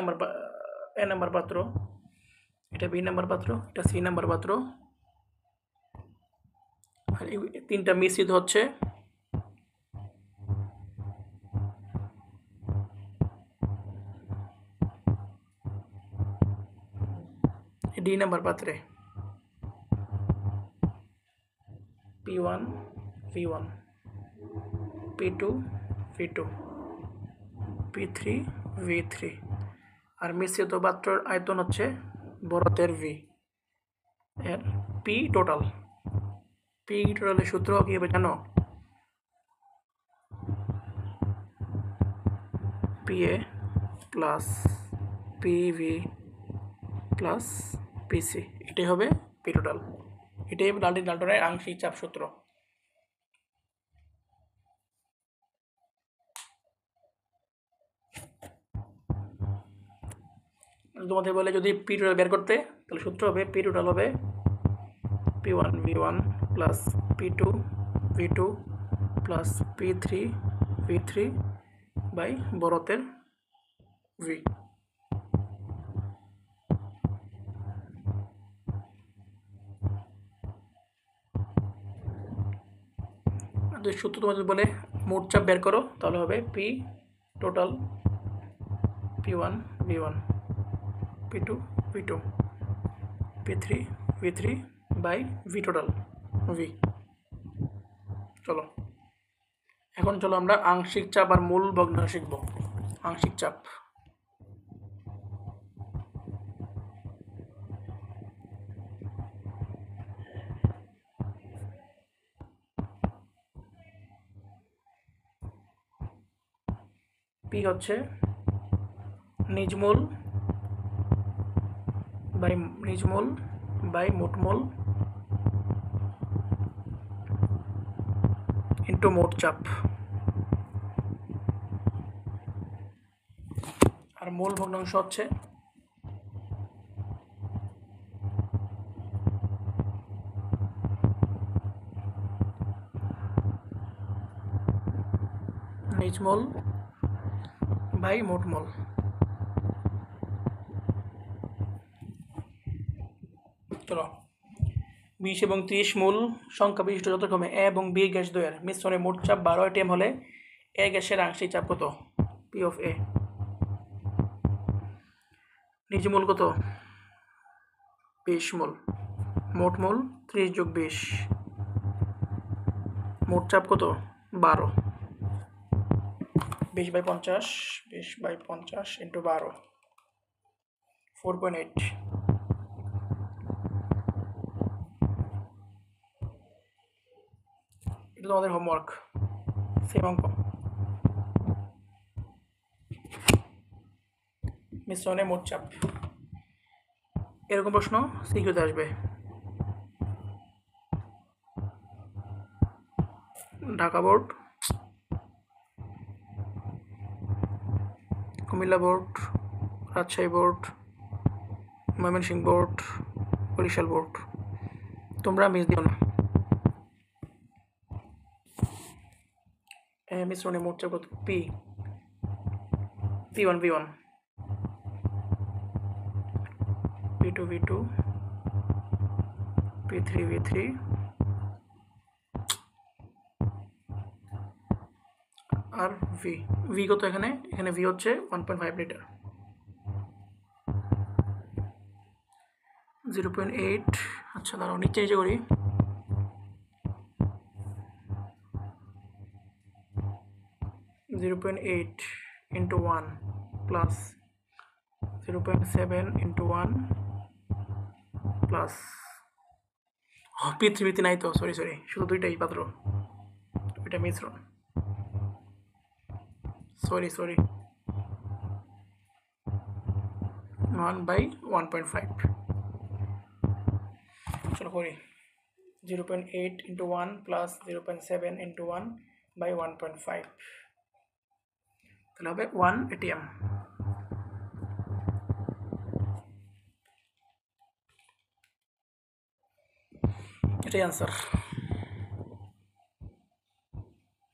নাম্বার পাত্র, এটা বি নাম্বার পাত্র, এটা সি নাম্বার পাত্র, আর এই তিনটা মিশ্রিত হচ্ছে ডি নাম্বার পাত্রে। P1 V1, P2 V2, P3 V3। আর মিশ্রিত পাত্রের আয়তন হচ্ছে বড়তের V এর P টোটাল। পি টোটালের সূত্র কী হবে জানো? PA plus PV plus PC, এটাই হবে পি টোটাল। এটাই ডাল্টনের আংশিক চাপ সূত্র। তোমাদের বলে যদি পি টোটাল বের করতে, তাহলে সূত্র হবে পি টোটাল হবে P1 V1 plus P2 V2 plus P3 V3 by বড়তের V। যদি সূত্র তোমাদের বলে মোট চাপ বের করো, তাহলে হবে P total P1 V1 P2 V2 P3 V3 by V total V। চলো এখন চলো আমরা আংশিক চাপ আর মূল ভগ্নাংশ শিখব। আংশিক চাপ পি হচ্ছে নিজমূল বাই মোটমূল ইন্টু মোট চাপ। আর মূল ভগ্নাংশ হচ্ছে নিজমূল বাই মোটমূল। চলো 20 এবং 30 মূল সংখ্যা বিশিষ্ট যথাক্রমে এ এবং বি গ্যাস দ্বয়ের মিশ্রণে মোট চাপ 12 atm হলে এ গ্যাসের আংশিক চাপ কত? পি অফ এ। নিজমূল কত? 20 মূল, মোট মূল 30 যোগ 20, মোট চাপ কত? 12। 20/50 ইন্টু 12 4.8। এটা তোমাদের হোমওয়ার্ক, সেম অঙ্ক। মিশ্রণে মোট চাপ, এরকম প্রশ্ন সিকিউতে আসবে। Dhaka board, Comilla board, Rajshahi board, Mymensingh board, Barishal board, তোমরা মিস দিও না। মিশ্রণে মোট চাপ কত? P1 V1 P2 V2 P3 V3 আর V কত? এখানে V হচ্ছে 1.5 লিটার। 0.8। আচ্ছা দাঁড়াও, নিচে করি। 0.8 into 1 plus 0.7 into 1 plus P3 নাই তো, সরি শুধু দুইটাই পাত্র, এটা মিশ্রণ, সরি 1/1.5। চলো করি 0.8 into 1 plus 0.7 into 1/1.5, তাহলে হবে 1 atm। এটাই answer.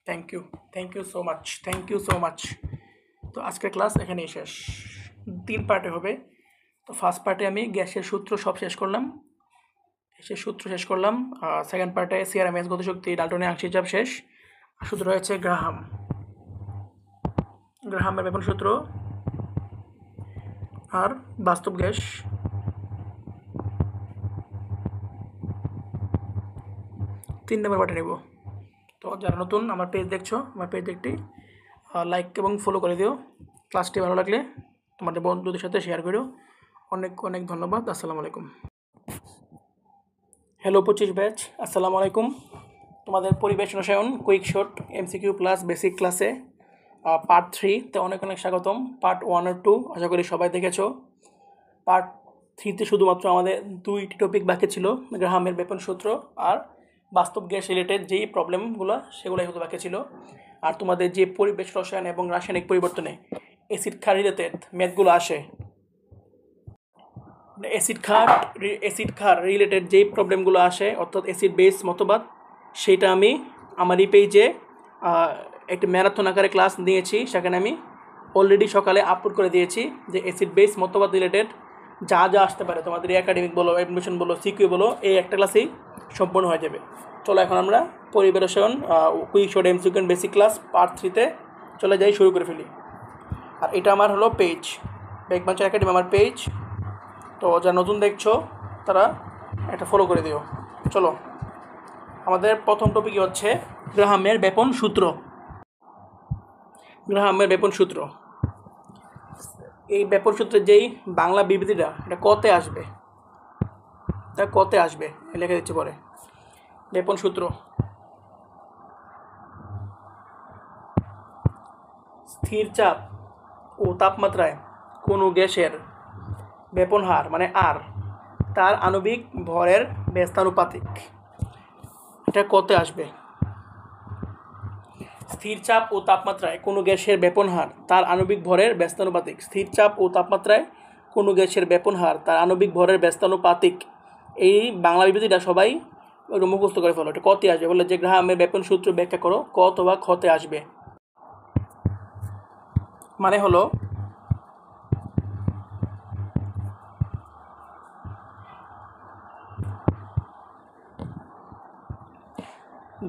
Thank you so much. তো আজকের ক্লাস এখানেই শেষ, 3 পার্টে হবে। তো ফার্স্ট পার্টে আমি গ্যাসের সূত্র সব শেষ করলাম, সেকেন্ড পার্টে সিআরএমএস গতিশক্তি, ডাল্টনের আংশিক চাপ শেষ। আর সূত্র রয়েছে গ্রাহামের ব্যাপন সূত্র আর বাস্তব গ্যাস। 3 নম্বর পার্টে নেব। তো যারা নতুন আমার পেজ দেখছো, আমার পেজ একটি লাইক এবং ফলো করে দিও। ক্লাসটি ভালো লাগলে তোমাদের বন্ধুদের সাথে শেয়ার করো। অনেক ধন্যবাদ। আসসালামু আলাইকুম। হ্যালো 25 ব্যাচ, আসসালামু আলাইকুম। তোমাদের পরিবেশ রসায়ন quick short MCQ plus basic ক্লাসে পার্ট 3-তে অনেক অনেক স্বাগতম। পার্ট 1 আর 2 আশা করি সবাই দেখেছো। পার্ট 3-তে শুধুমাত্র আমাদের 2টি টপিক বাকি ছিল, গ্রাহামের ব্যাপন সূত্র আর বাস্তব গ্যাস রিলেটেড যেই প্রবলেমগুলো সেগুলোই হতে বাকি ছিল। আর তোমাদের যে পরিবেশ রসায়ন এবং রাসায়নিক পরিবর্তনে অ্যাসিড ক্ষার রিলেটেড ম্যাথগুলো আসে, অ্যাসিড ক্ষার রিলেটেড যেই প্রবলেমগুলো আসে অর্থাৎ অ্যাসিড বেস মতবাদ, সেইটা আমি আমার এই পেজে একটি ম্যারাথন আকারে ক্লাস দিয়েছি। সেখানে আমি অলরেডি সকালে আপলোড করে দিয়েছি যে অ্যাসিড বেস মতবাদ রিলেটেড যা যা আসতে পারে তোমাদের একাডেমিক বলো, অ্যাডমিশন বলো, সিকিউ বলো, এই একটা ক্লাসেই সম্পূর্ণ হয়ে যাবে। চলো এখন আমরা পরিবেশ রসায়ন quick short MCQ basic class part 3-তে চলে যাই, শুরু করে ফেলি। আর এটা আমার হলো পেজ, বেগবাঞ্চার একাডেমি আমার পেজ। তো যারা নতুন দেখছো তারা এটা ফলো করে দিও। চলো, আমাদের প্রথম টপিকই হচ্ছে গ্রাহামের ব্যাপন সূত্র। গ্রাহামের ব্যাপন সূত্র, এই ব্যাপন সূত্রের যেই বাংলা বিবৃতিটা এটা কতে আসবে, এটা কতে আসবে লিখে দিচ্ছি পরে। ব্যাপন সূত্র, স্থির চাপ ও তাপমাত্রায় কোনো গ্যাসের ব্যাপন হার মানে আর তার আণবিক ভরের ব্যস্তানুপাতিক, এটা কতে আসবে। স্থির চাপ ও তাপমাত্রায় কোনো গ্যাসের ব্যাপন হার তার আণবিক ভরের ব্যস্তানুপাতিক। স্থির চাপ ও তাপমাত্রায় কোনো গ্যাসের ব্যাপন হার তার আণবিক ভরের ব্যস্তানুপাতিক, এই বাংলা বিবৃতিটা সবাই একটু মুখস্থ করে ফেলো। এটা কতে আসবে বলে যে গ্রাহামের ব্যাপন সূত্র ব্যাখ্যা করো, ক অথবা খতে আসবে। মানে হলো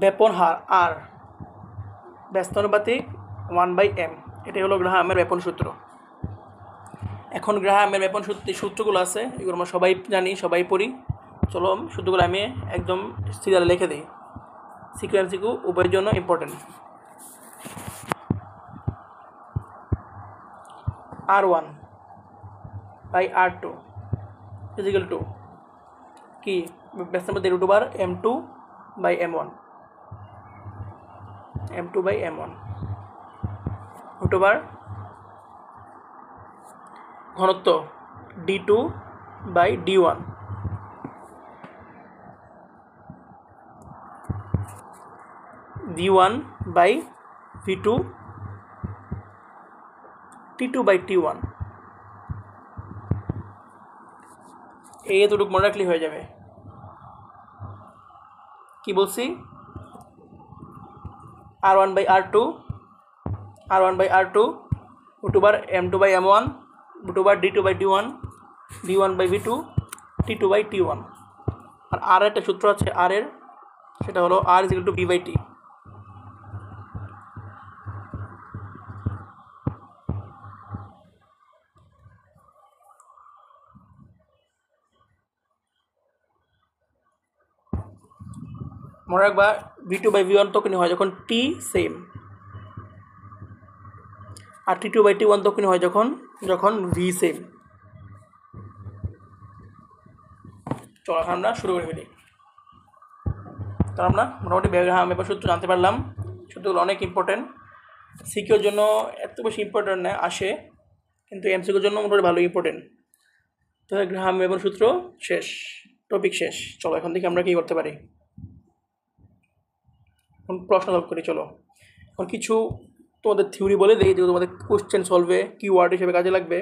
ব্যাপন হার আর ব্যস্তানুপাতিক 1/m, এটাই হলো গ্রাহামের ব্যাপন সূত্র। এখন গ্রাহামের ব্যাপন সূত্রগুলো আছে, এগুলো আমরা সবাই জানি, সবাই পড়ি। চলো সূত্রগুলো আমি একদম সিরিয়ালে লিখে দিই, সিকিউ এমসিকিউ উভয়ের জন্য ইম্পর্টেন্ট। R1/R2 ইজিক্যাল টু কি, ব্যস্তানুপাতিক √r m2/m1, m2/m1 √r ঘনত্ব d2/d1, v1/v2, t2/t1। এই এতটুকু মনে রাখলেই হয়ে যাবে। কি বলছি, R1/R2 √r m2/m1 √r d2/d1 v1/v2 t2/t1। আর আর একটা সূত্র আছে আর এর, সেটা হলো r = v/t। মনে রাখবা v2/v1 তখনই হয় যখন t সেম, আর t2/t1 তখনই হয় যখন v সেম। চলো এখন আমরা শুরু করে ফেলি। তাহলে আমরা মোটামুটি গ্রাহামের ব্যাপন সূত্র জানতে পারলাম। সূত্রগুলো অনেক ইম্পর্টেন্ট, সিকিউর জন্য এত বেশি ইম্পর্টেন্ট না আসে, কিন্তু এমসিকিউর জন্য মোটামুটি ভালো ইম্পর্টেন্ট। তাহলে গ্রাহামের ব্যাপন সূত্র শেষ, টপিক শেষ। চলো এখন দেখি আমরা কী করতে পারি। এখন প্রশ্ন সলভ করি। চলো এখন কিছু তোমাদের থিওরি বলে দিই, যেগুলো তোমাদের কোশ্চেন সলভে কিওয়ার্ড হিসেবে কাজে লাগবে।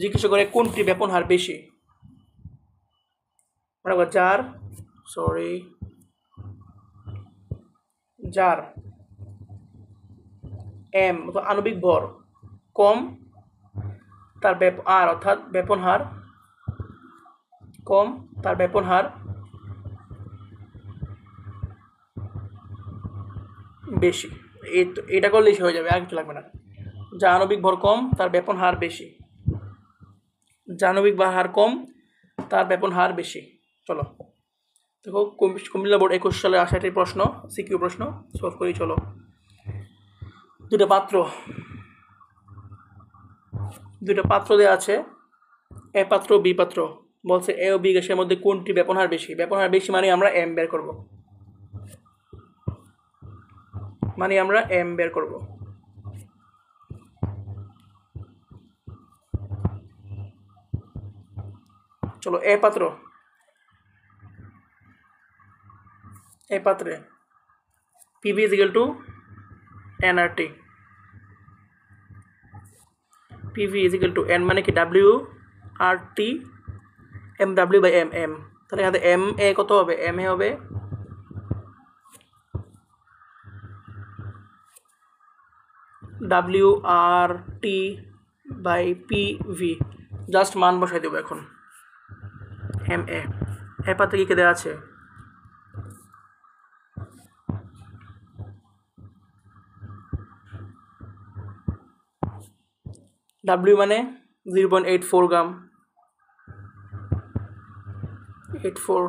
জিজ্ঞাসা করে কোনটি ব্যাপন হার বেশি, মানে যার এম আণবিক ভর কম, তার আর অর্থাৎ ব্যাপন হার কম, তার ব্যাপন হার বেশি। এটা করলেই হয়ে যাবে, আর কিছু লাগবে না। যা আণবিক ভর কম তার ব্যাপন হার বেশি, যা আণবিক হার কম তার ব্যাপন হার বেশি। চলো দেখো, কুমিল্লা বোর্ড 21 সালে আসা একটি প্রশ্ন, সিকিউ প্রশ্ন সলভ করি। চলো, দুটো পাত্র দেওয়া আছে, এ পাত্র বি পাত্র। বলছে এ ও বি গ্যাসের মধ্যে কোনটি ব্যাপন হার বেশি? ব্যাপন হার বেশি মানে আমরা এম বের করব, চলো এ পাত্রে PV is equal to NRT. PV is equal to N মানে কি W R T M W by M M. তাহলে এখানে এম এ কত হবে? এম এ হবে W R T by P V. Just মান বসাই দেবো এখন। এম এ পাত্রে কী দেওয়া আছে? ডাব্লিউ মানে 0.84 গ্রাম, 84,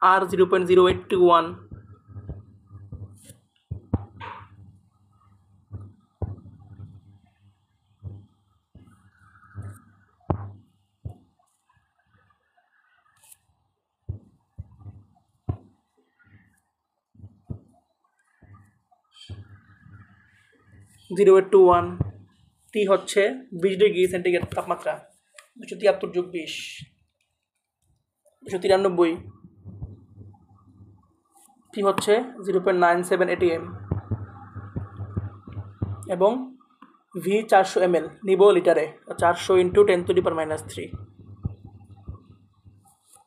আর 0.0821, টি হচ্ছে 20 ডিগ্রি সেন্টিগ্রেড তাপমাত্রা, 273 যোগ 20, 293। টি হচ্ছে 0.97 ATM এবং ভি 400 ml নিব লিটারে, 400 × 10⁻³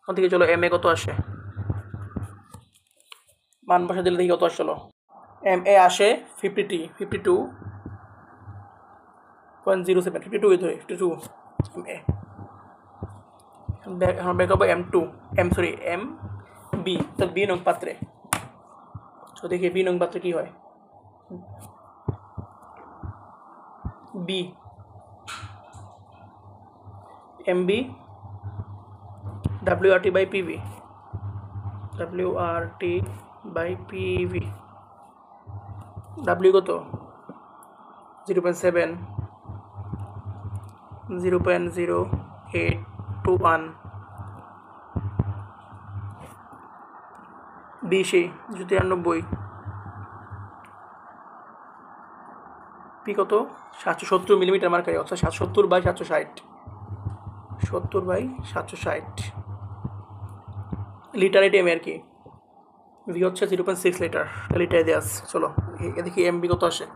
ওখান থেকে চলো এম এ কত আসে, মান বসা দিলে দেখি কত আসে। চলো এম এ আসে 52.07, 52 এম এ। এখন বের করবো এম বি, তো বি নং পাত্রে। তো দেখি বি নং পাত্রে কি হয়। B M B WRT by PV, WRT by PV. W কত? 0.7, 0.0821। বি সেই 293। পি কত? 770 মিলিমিটার মার্কারি, অর্থাৎ 770/760, 70/760 লিটার এটিএম আর কি। ভি হচ্ছে 0.6 লিটার, লিটারে দেওয়া আছে। চলো দেখি এম বি কত আসে।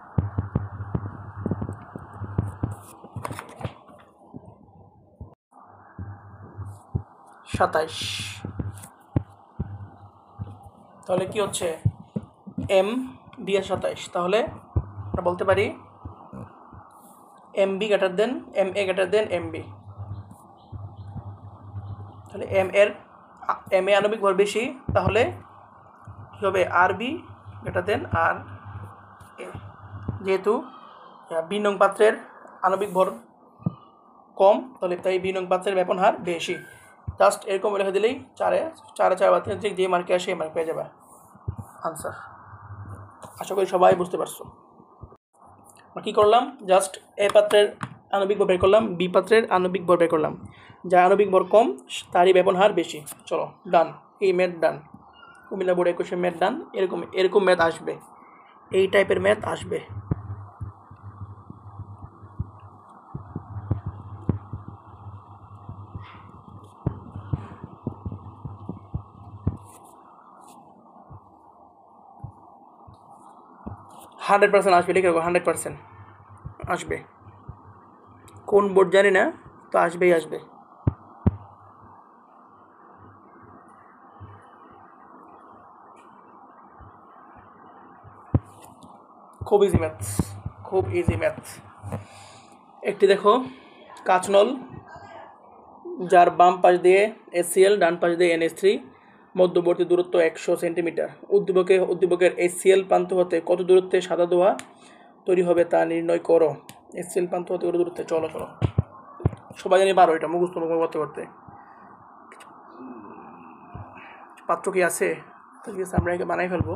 সাতাইশ। তাহলে কি হচ্ছে? এম বি এর 27। তাহলে আমরা বলতে পারি M B greater than M A greater than M B. তাহলে এম এ আণবিক ভর বেশি, তাহলে কী হবে? R B greater than R A. যেহেতু বি নং পাত্রের আণবিক ভর কম, তাহলে তাই বি নং পাত্রের ব্যাপন হার বেশি। জাস্ট এরকম লিখে দিলেই 4/3 যে মার্কে আসে মার্ক পেয়ে যাবে আনসার। আশা করি সবাই বুঝতে পারছো। আমরা কী করলাম? জাস্ট এ পাত্রের আণবিক ভর বের করলাম, বি পাত্রের আণবিক ভর বের করলাম। যা আণবিক ভর কম তারই ব্যাপন হার বেশি। চলো ডান, এই ম্যাথ ডান। কুমিল্লা বোর্ড 21 ম্যাথ ডান। এরকম ম্যাথ আসবে, এই টাইপের ম্যাথ আসবে। %100 আসবে, লিখে রাখো 100% আসবে। কোন বোর্ড জানি না, তো আসবেই আসবে। খুব ইজি ম্যাথ, খুব ইজি ম্যাথ। একটি দেখো কাঁচনল, যার বাম পাশ দিয়ে HCl, ডান পাশ দিয়ে NH3, মধ্যবর্তী দূরত্ব 100 সেন্টিমিটার। উদ্দীপকের HCl প্রান্ত হতে কত দূরত্বে সাদা ধোঁয়া তৈরি হবে তা নির্ণয় করো। HCl প্রান্ত হতে কত দূরত্বে? চলো সবাই জানি পারো, এটা মুখস্থ করতে। পাত্র কি আছে? ঠিক আছে, আমরা একে বানাই ফেলবো।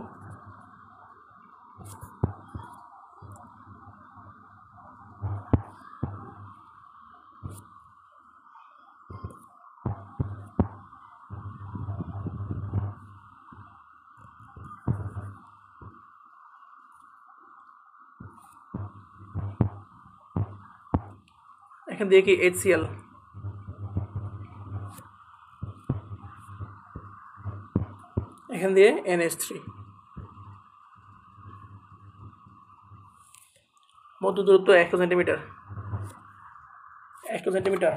এখান দিয়ে কি HCl, এখান দিয়ে NH3, মধ্য দূরত্ব 100 সেন্টিমিটার, 100 সেন্টিমিটার,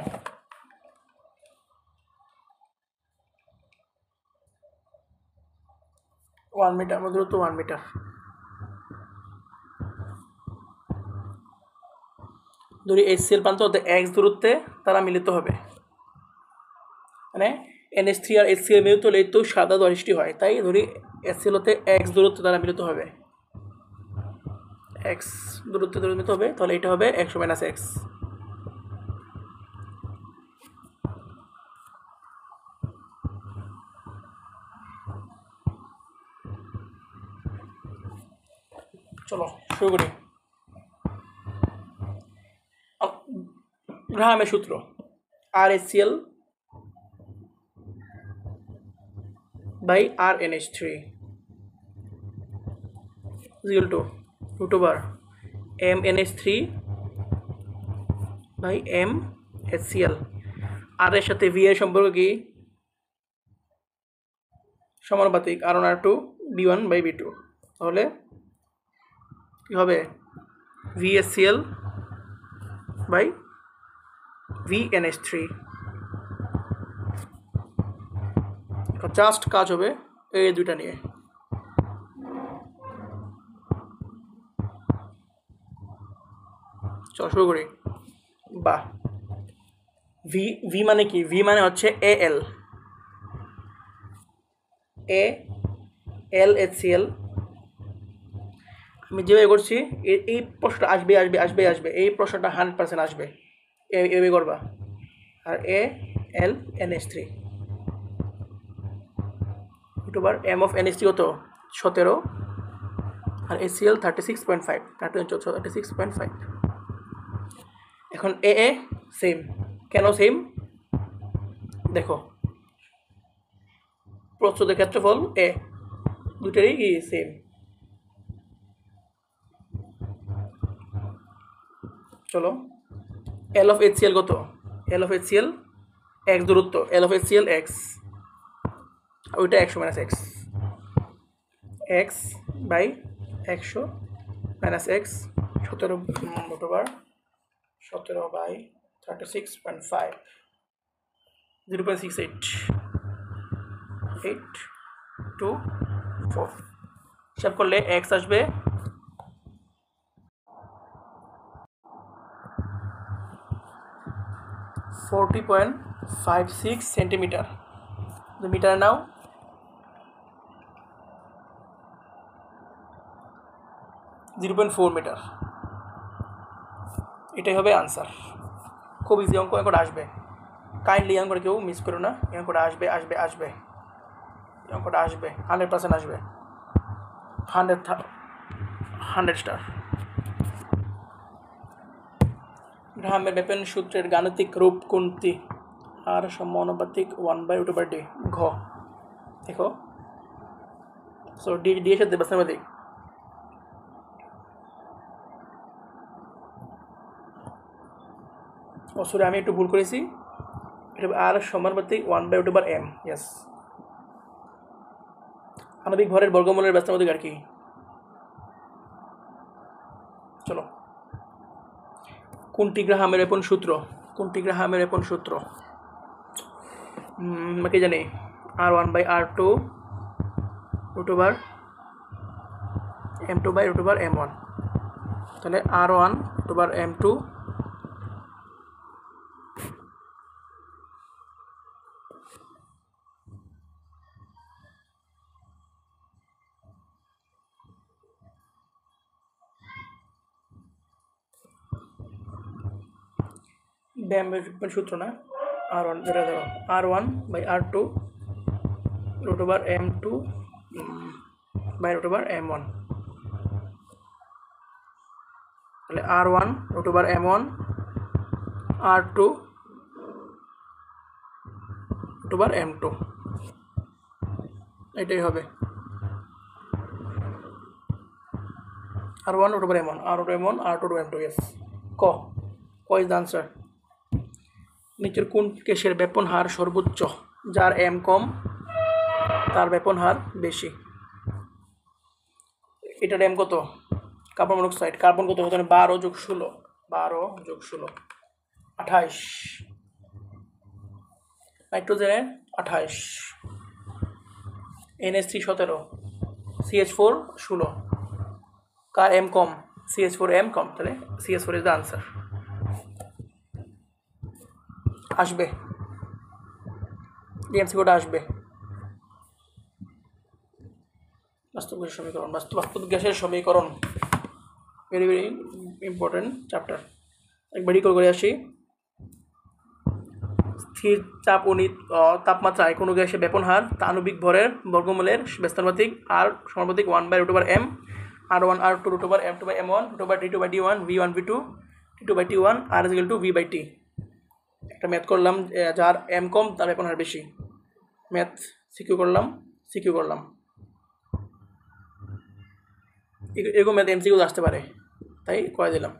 1 মিটার, মধ্য দূরত্ব 1 মিটার। ধরি HCl প্রান্ত হতে x দূরত্বে তারা মিলিত হবে, মানে NH3 আর HCl মিলিত হলে তো সাদা দহৃষ্টি হয়, তাই ধরি HCl হতে x দূরত্বে তারা মিলিত হবে, x দূরত্বে মিলিত হবে, তাহলে এটা হবে 100 - x। চলো শুরু করি। গ্রাহামের সূত্র RHCl by RNH3 equal to √MNH3 by MHCl। আর এর সাথে V এর সম্পর্ক কি? সমানুপাতিক R1R2 B1 by B2, তাহলে কি হবে VHCl by VNH3। জাস্ট কাজ হবে এই দুইটা নিয়ে। চল শুরু করি। বাহ, ভি মানে কি? ভি মানে হচ্ছে AL, HCl। আমি যেভাবে করছি এই প্রশ্নটা আসবে আসবে আসবে আসবে, এই প্রশ্নটা 100% আসবে, এভাবে করবা। আর ALNH3 M of NH3 কত? 17, আর HCl 36.5, 36.5। এখন AA সেম, কেন সেম? দেখো প্রচ্ছদের ক্ষেত্রফল A, দুটারই কি সেম। চলো L of HCl কত? L of HCl x দূরত্ব, L of HCl x, ওইটা 100 - x, x by 100 - x, 17 by 36.5, 0.68, 824। হিসাব করলে x আসবে 40.56 সেন্টিমিটার। মিটার নাও, 0.4 মিটার। এটাই হবে আনসার। খুব ইজি অঙ্ক, অঙ্কটা আসবে। কাইন্ডলি অঙ্কটা কেউ মিস করো না, অঙ্কটা আসবে আসবে আসবে, অঙ্কটা আসবে, 100% আসবে, 100 স্টার। গ্রাহামের ব্যাপন সূত্রের গাণিতিক রূপ কোনটি? আর সমানুপাতিক 1/√D। ঘ দেখো, সো ডি এর সাথে বাস্তবাধিক, সরি আমি একটু ভুল করেছি, এটা আর সমানুপাতিক 1/√M। ইয়েস, আণবিক ভরের বর্গমূলের ব্যস্তানুপাতিক আর কি? চলো, কোনটি গ্রাহামের ব্যাপন সূত্র? কোনটি গ্রাহামের ব্যাপন সূত্র? কে জানি? R1/R2 √M2/√M1, তাহলে R1/M2 ব্যায়ামের সূত্র না, R1, যেটা ধরো R1/R2 √M2/√M1, তাহলে R1/M1 R2/M2, এটাই হবে R1/M1 R2/M2। ইয়েস, ক ইজ দ্য আনসার। নিচের কোন গ্যাসের ব্যাপন হার সর্বোচ্চ? যার এম কম তার ব্যাপন হার বেশি। এটার এম কত? Carbon monoxide. কার্বন কত হতো? 12 যোগ 16, 12 যোগ 16 28। নাইট্রোজেনের 28, NH3 17, CH4 16। কার এম কম? CH4 এম কম, তাহলে CH4 ইজ দ্য আনসার। আসবে ডিএমসি কোটা আসবে। বাস্তব গ্যাসের সমীকরণ, বাস্তব গ্যাসের সমীকরণ ভেরি ভেরি ইম্পর্টেন্ট চ্যাপ্টার। একবার রিকল করে আসি। স্থির চাপ ও তাপমাত্রায় কোনো গ্যাসের ব্যাপন হার তা আণবিক ভরের বর্গমূলের ব্যস্তানুপাতিক আর সমানুপাতিক 1/√m r1 r2 √m2/m1 √d2/d1 v1 v2 t2/t1 r = v/t। একটা ম্যাথ করলাম, যার এম কম তার ব্যাপন হার বেশি। ম্যাথ সিকিউ করলাম। এরকম ম্যাথ এমসিকিউ আসতে পারে, তাই করে দিলাম।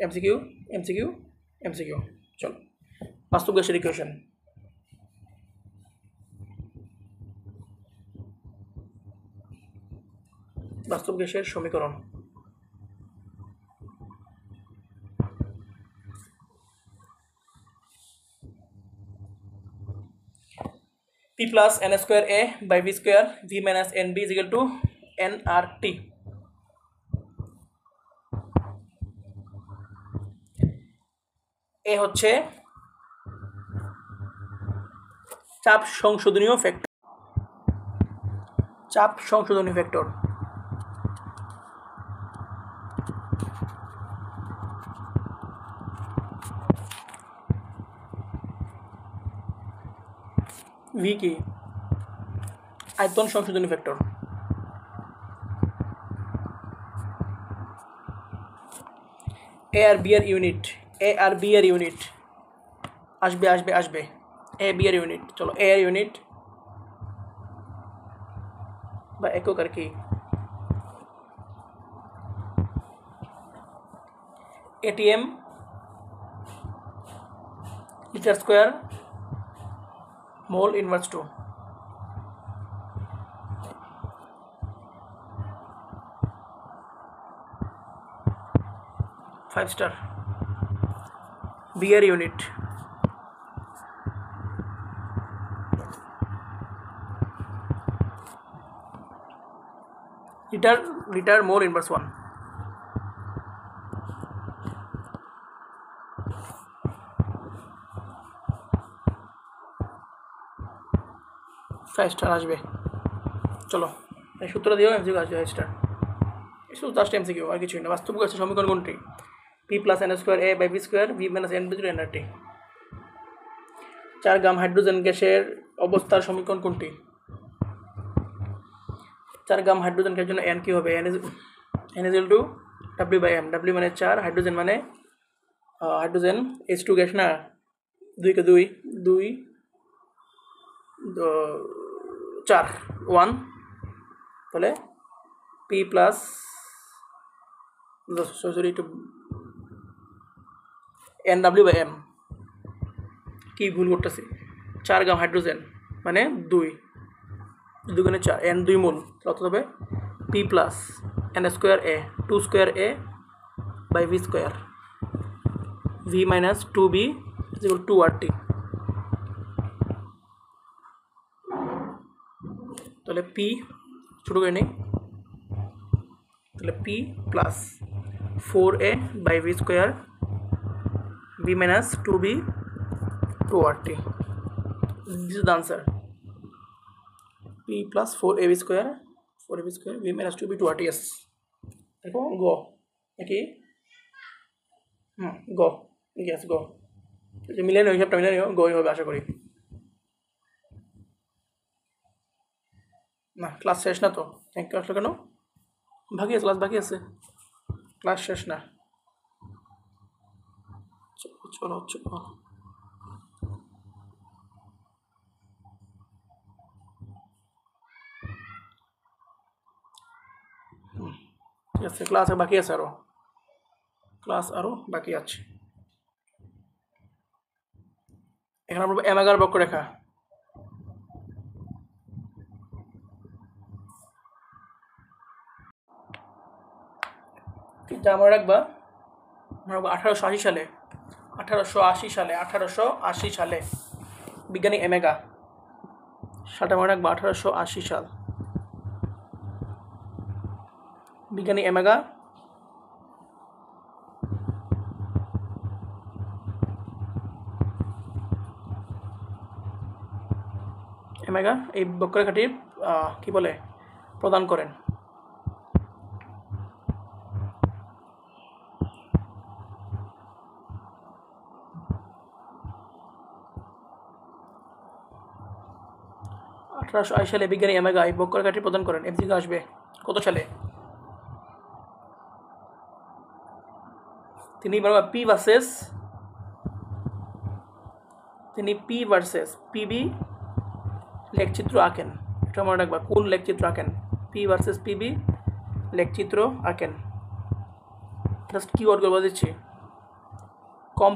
এমসিকিউ। চলো, বাস্তব গ্যাসের ইকুয়েশন। বাস্তব গ্যাসের সমীকরণ। P plus n square A by V square V minus NB is equal to nRT। এ হচ্ছে চাপ সংশোধনীয় ফ্যাক্টর। ভি কি? আয়তন সংশোধনী ফ্যাক্টর। এ আর বি এর ইউনিট আসবে। এ বি এর ইউনিট, চলো এ এর ইউনিট বা একক আর কি। ATM litre square mole inverse two. Five star. B এর unit litre mole inverse 1। Five star আসবে। চলো এই সূত্র দিয়েও এমসিকিউ আসবে 5 স্টার। শুধু জাস্ট এমসিকিউ, আর কিছুই না। বাস্তব গ্যাসের সমীকরণ কোনটি? P plus n square A by V square V minus n by nRT। 4 gram hydrogen গ্যাসের অবস্থার সমীকরণ কোনটি? 4 গ্রাম হাইড্রোজেন গ্যাসের জন্য n কি হবে? n is equal to W/m। W মানে 4, হাইড্রোজেন মানে হাইড্রোজেন H2 গ্যাস না, 2 কে 2 4 1, তাহলে P প্লাস একটু NW/m। কি ভুল করতেছি? 4 গ্রাম হাইড্রোজেন মানে 2 দুগুণে 4, n 2 মোল, অত হবে P plus n square A 2 square A by V square V minus 2B is equal to 2RT। তাহলে P ছোটো করে নিই, তাহলে P plus 4A by V square V minus 2B 2RT। This is the answer. P plus 4AB square V minus 2B 2RT। Yes, দেখো গো নাকি গো, ইয়েস গো। মিলে নিও, হিসাবটা মিলে নিও, গোই হবে আশা করি। না ক্লাস শেষ না তো, থ্যাংক ইউ আসলে কেন? ক্লাস বাকি আছে, ক্লাস শেষ না। চলো ঠিক আছে, ক্লাস বাকি আছে, ক্লাস আরও বাকি আছে। এখানে আমরা এমেগার বক্ররেখা, যা আমরা রাখবা 1880 সালে বিজ্ঞানী এমেগা, সালটা মনে রাখবা 1880 সাল, বিজ্ঞানী এমেগা এই বক্ররেখাটি কি বলে প্রদান করেন। সালে বিজ্ঞানী এমেগা এই বক্ররেখাটি প্রদান করেন। এমসিকিউ আসবে কত সালে? তিনি পি ভার্সেস পিবি লেখচিত্র আঁকেন। এটা মনে রাখবা, কোন লেখচিত্র আঁকেন? পি ভার্সেস পিবি লেখচিত্র আঁকেন। জাস্ট কিওয়ার্ড করে বলে দিচ্ছি, কম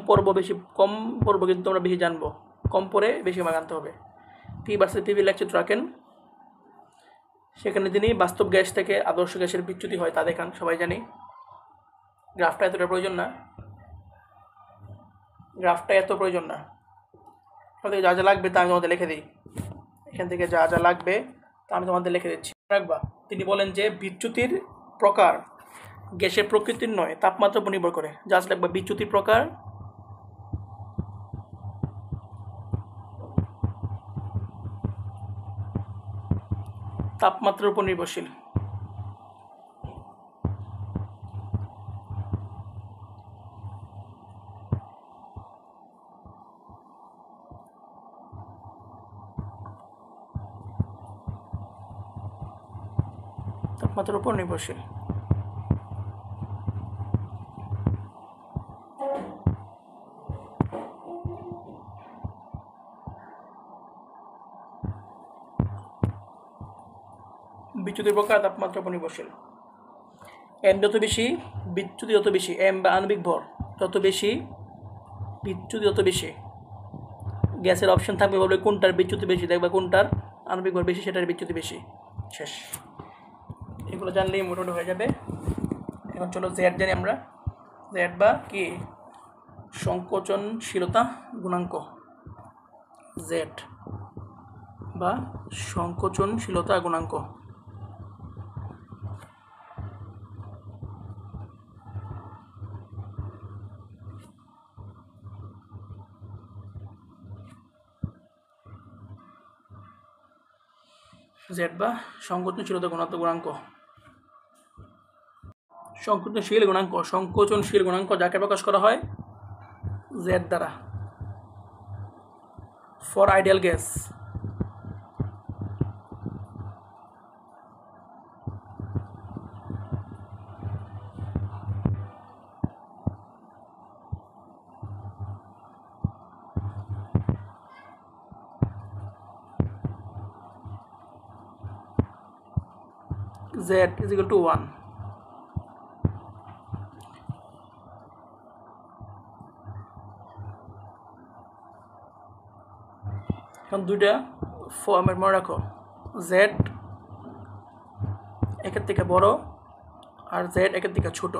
পর্ব কিন্তু আমরা বেশি জানবো, কম পরে বেশি মার্ক আনতে হবে। পি ভার্সেস পিবি লেখচিত্র আঁকেন, সেখানে তিনি বাস্তব গ্যাস থেকে আদর্শ গ্যাসের বিচ্যুতি হয় তা দেখান। সবাই জানি, গ্রাফটা এতটা প্রয়োজন না, যা যা লাগবে তা আমি তোমাদের লিখে দিই। এখান থেকে যা যা লাগবে তা আমি তোমাদের লিখে দিচ্ছি, রাখবা। তিনি বলেন যে বিচ্যুতির প্রকার গ্যাসের প্রকৃতির নয়, তাপমাত্রার উপর নির্ভর করে। জাস্ট লাগবে বিচ্যুতির প্রকার তাপমাত্রার উপর নির্ভরশীল। তাপমাত্রার উপর নির্ভরশীল। বিচ্যুতির প্রকার তাপমাত্রার উপর নির্ভরশীল। এম যত বেশি, বিচ্যুতি যত বেশি, এম বা আণবিক ভর যত বেশি, বিচ্যুতি যত বেশি। গ্যাসের অপশন থাকবে, বলবে কোনটার বিচ্যুতি বেশি, দেখবা কোনটার আণবিক ভর বেশি সেটার বিচ্যুতি বেশি। শেষ। এগুলো জানলেই মোটামুটি হয়ে যাবে। এখন চলো জেড জানি আমরা। জেড বা কি সংকোচনশীলতা গুণাঙ্ক, জেড বা সংকোচনশীলতা গুণাঙ্ক। জেড বা সংকোচনশীলতা গুণাঙ্ক। সংকোচনশীল গুণাঙ্ক যাকে প্রকাশ করা হয় জেড দ্বারা। For ideal gas, Z is equal to 1. এখন দুইটা ফর্মের মনে রাখো, Z একের থেকে বড় আর Z একের থেকে ছোট।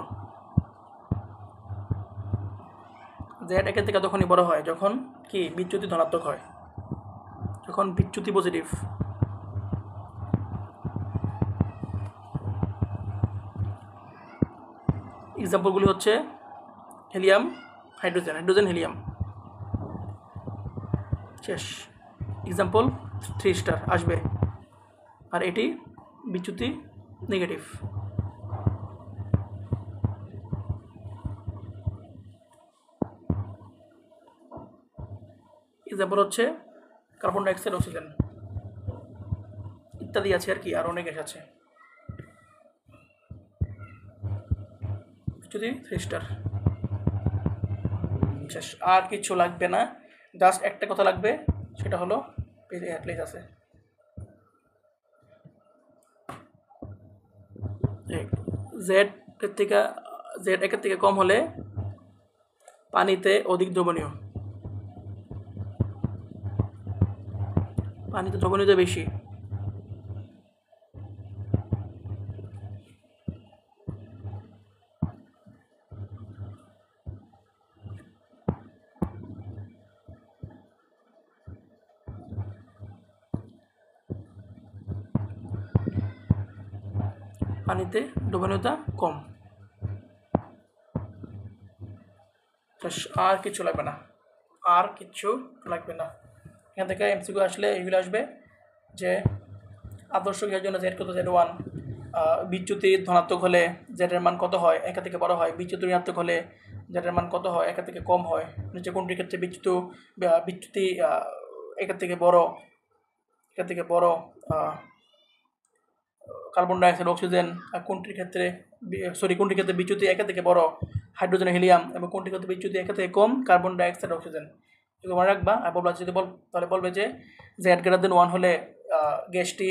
Z একের থেকে তখনই বড় হয় যখন কি বিচ্যুতি ধনাত্মক হয়, যখন বিচ্যুতি পজিটিভ। এক্সাম্পলগুলি হচ্ছে হিলিয়াম, হাইড্রোজেন, হিলিয়াম। শেষ। এক্সাম্পল 3 স্টার আসবে, আর এটি বিচ্যুতি নেগেটিভ। এক্সাম্পল হচ্ছে কার্বন ডাইঅক্সাইড, অক্সিজেন ইত্যাদি আছে আর কি, আর অনেক গ্যাস আছে। যদি 3 স্টার। শেষ। আর কিছু লাগবে না, জাস্ট একটা কথা লাগবে, সেটা হলো প্লেস আছে। জেড একের থেকে কম হলে পানিতে অধিক দ্রবণীয়। পানিতে দ্রবণীয়তা বেশি। পানিতে দ্রবণীয়তা কম। আর কিছু লাগবে না, আর কিচ্ছু লাগবে না। এখান থেকে এমসিকিউ আসলে এগুলো আসবে যে আদর্শ গ্যাসের জন্য জেড কত, Z1। বিচ্যুতি ধনাত্মক হলে জেডের মান কত হয়, একা থেকে বড় হয়। বিচ্যুতি ঋণাত্মক হলে জেডের মান কত হয়, একা থেকে কম হয়। নিচে কোনটির ক্ষেত্রে বিচ্যুতি একা থেকে বড় কার্বন ডাইঅক্সাইড, অক্সিজেন। কোনটির ক্ষেত্রে বিচ্যুতি একা থেকে বড়, হাইড্রোজেন, হিলিয়াম। এবং কোনটির ক্ষেত্রে বিচ্যুতি একা থেকে কম, কার্বন ডাইঅক্সাইড, অক্সিজেন। এগুলো মনে রাখবা। আর বলবা যদি তাহলে বলবে যে Z>1 হলে গ্যাসটি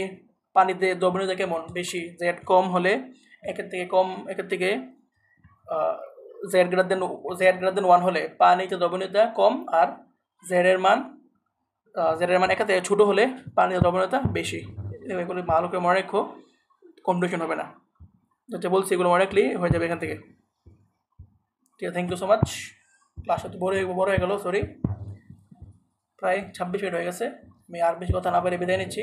পানিতে দ্রবণীয়তা কেমন, বেশি। Z কম হলে একের থেকে Z>1 হলে পানিতে দ্রবণীয়তা কম, আর জেডের মান একা থেকে ছোটো হলে পানিতে দ্রবণীয়তা বেশি। এগুলো ভালো করে মনে রাখো, কনফিউশন হবে না। যেটা বলছি এগুলো মনে রাখলেই হয়ে যাবে এখান থেকে। ঠিক আছে, থ্যাংক ইউ সো মাচ। ক্লাসটা তো বড় হয়ে গেল, সরি, প্রায় 26 মিনিট হয়ে গেছে। আমি আর বেশি কথা না বলে বিদায় নিচ্ছি।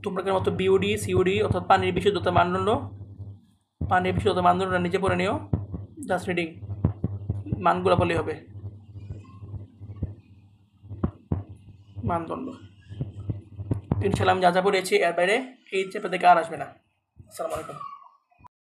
তোমরা মতো বিওডি, সিওডি অর্থাৎ পানির বিশুদ্ধতা মানদণ্ড নিজে পড়ে নিও। জাস্ট রিডিং মানগুলো বলেই হবে, মানদণ্ড। ইনশাল্লাহ আমি যা পড়েছি এর বাইরে এই চ্যাপ্টার থেকে আর আসবে না। আসসালামু আলাইকুম।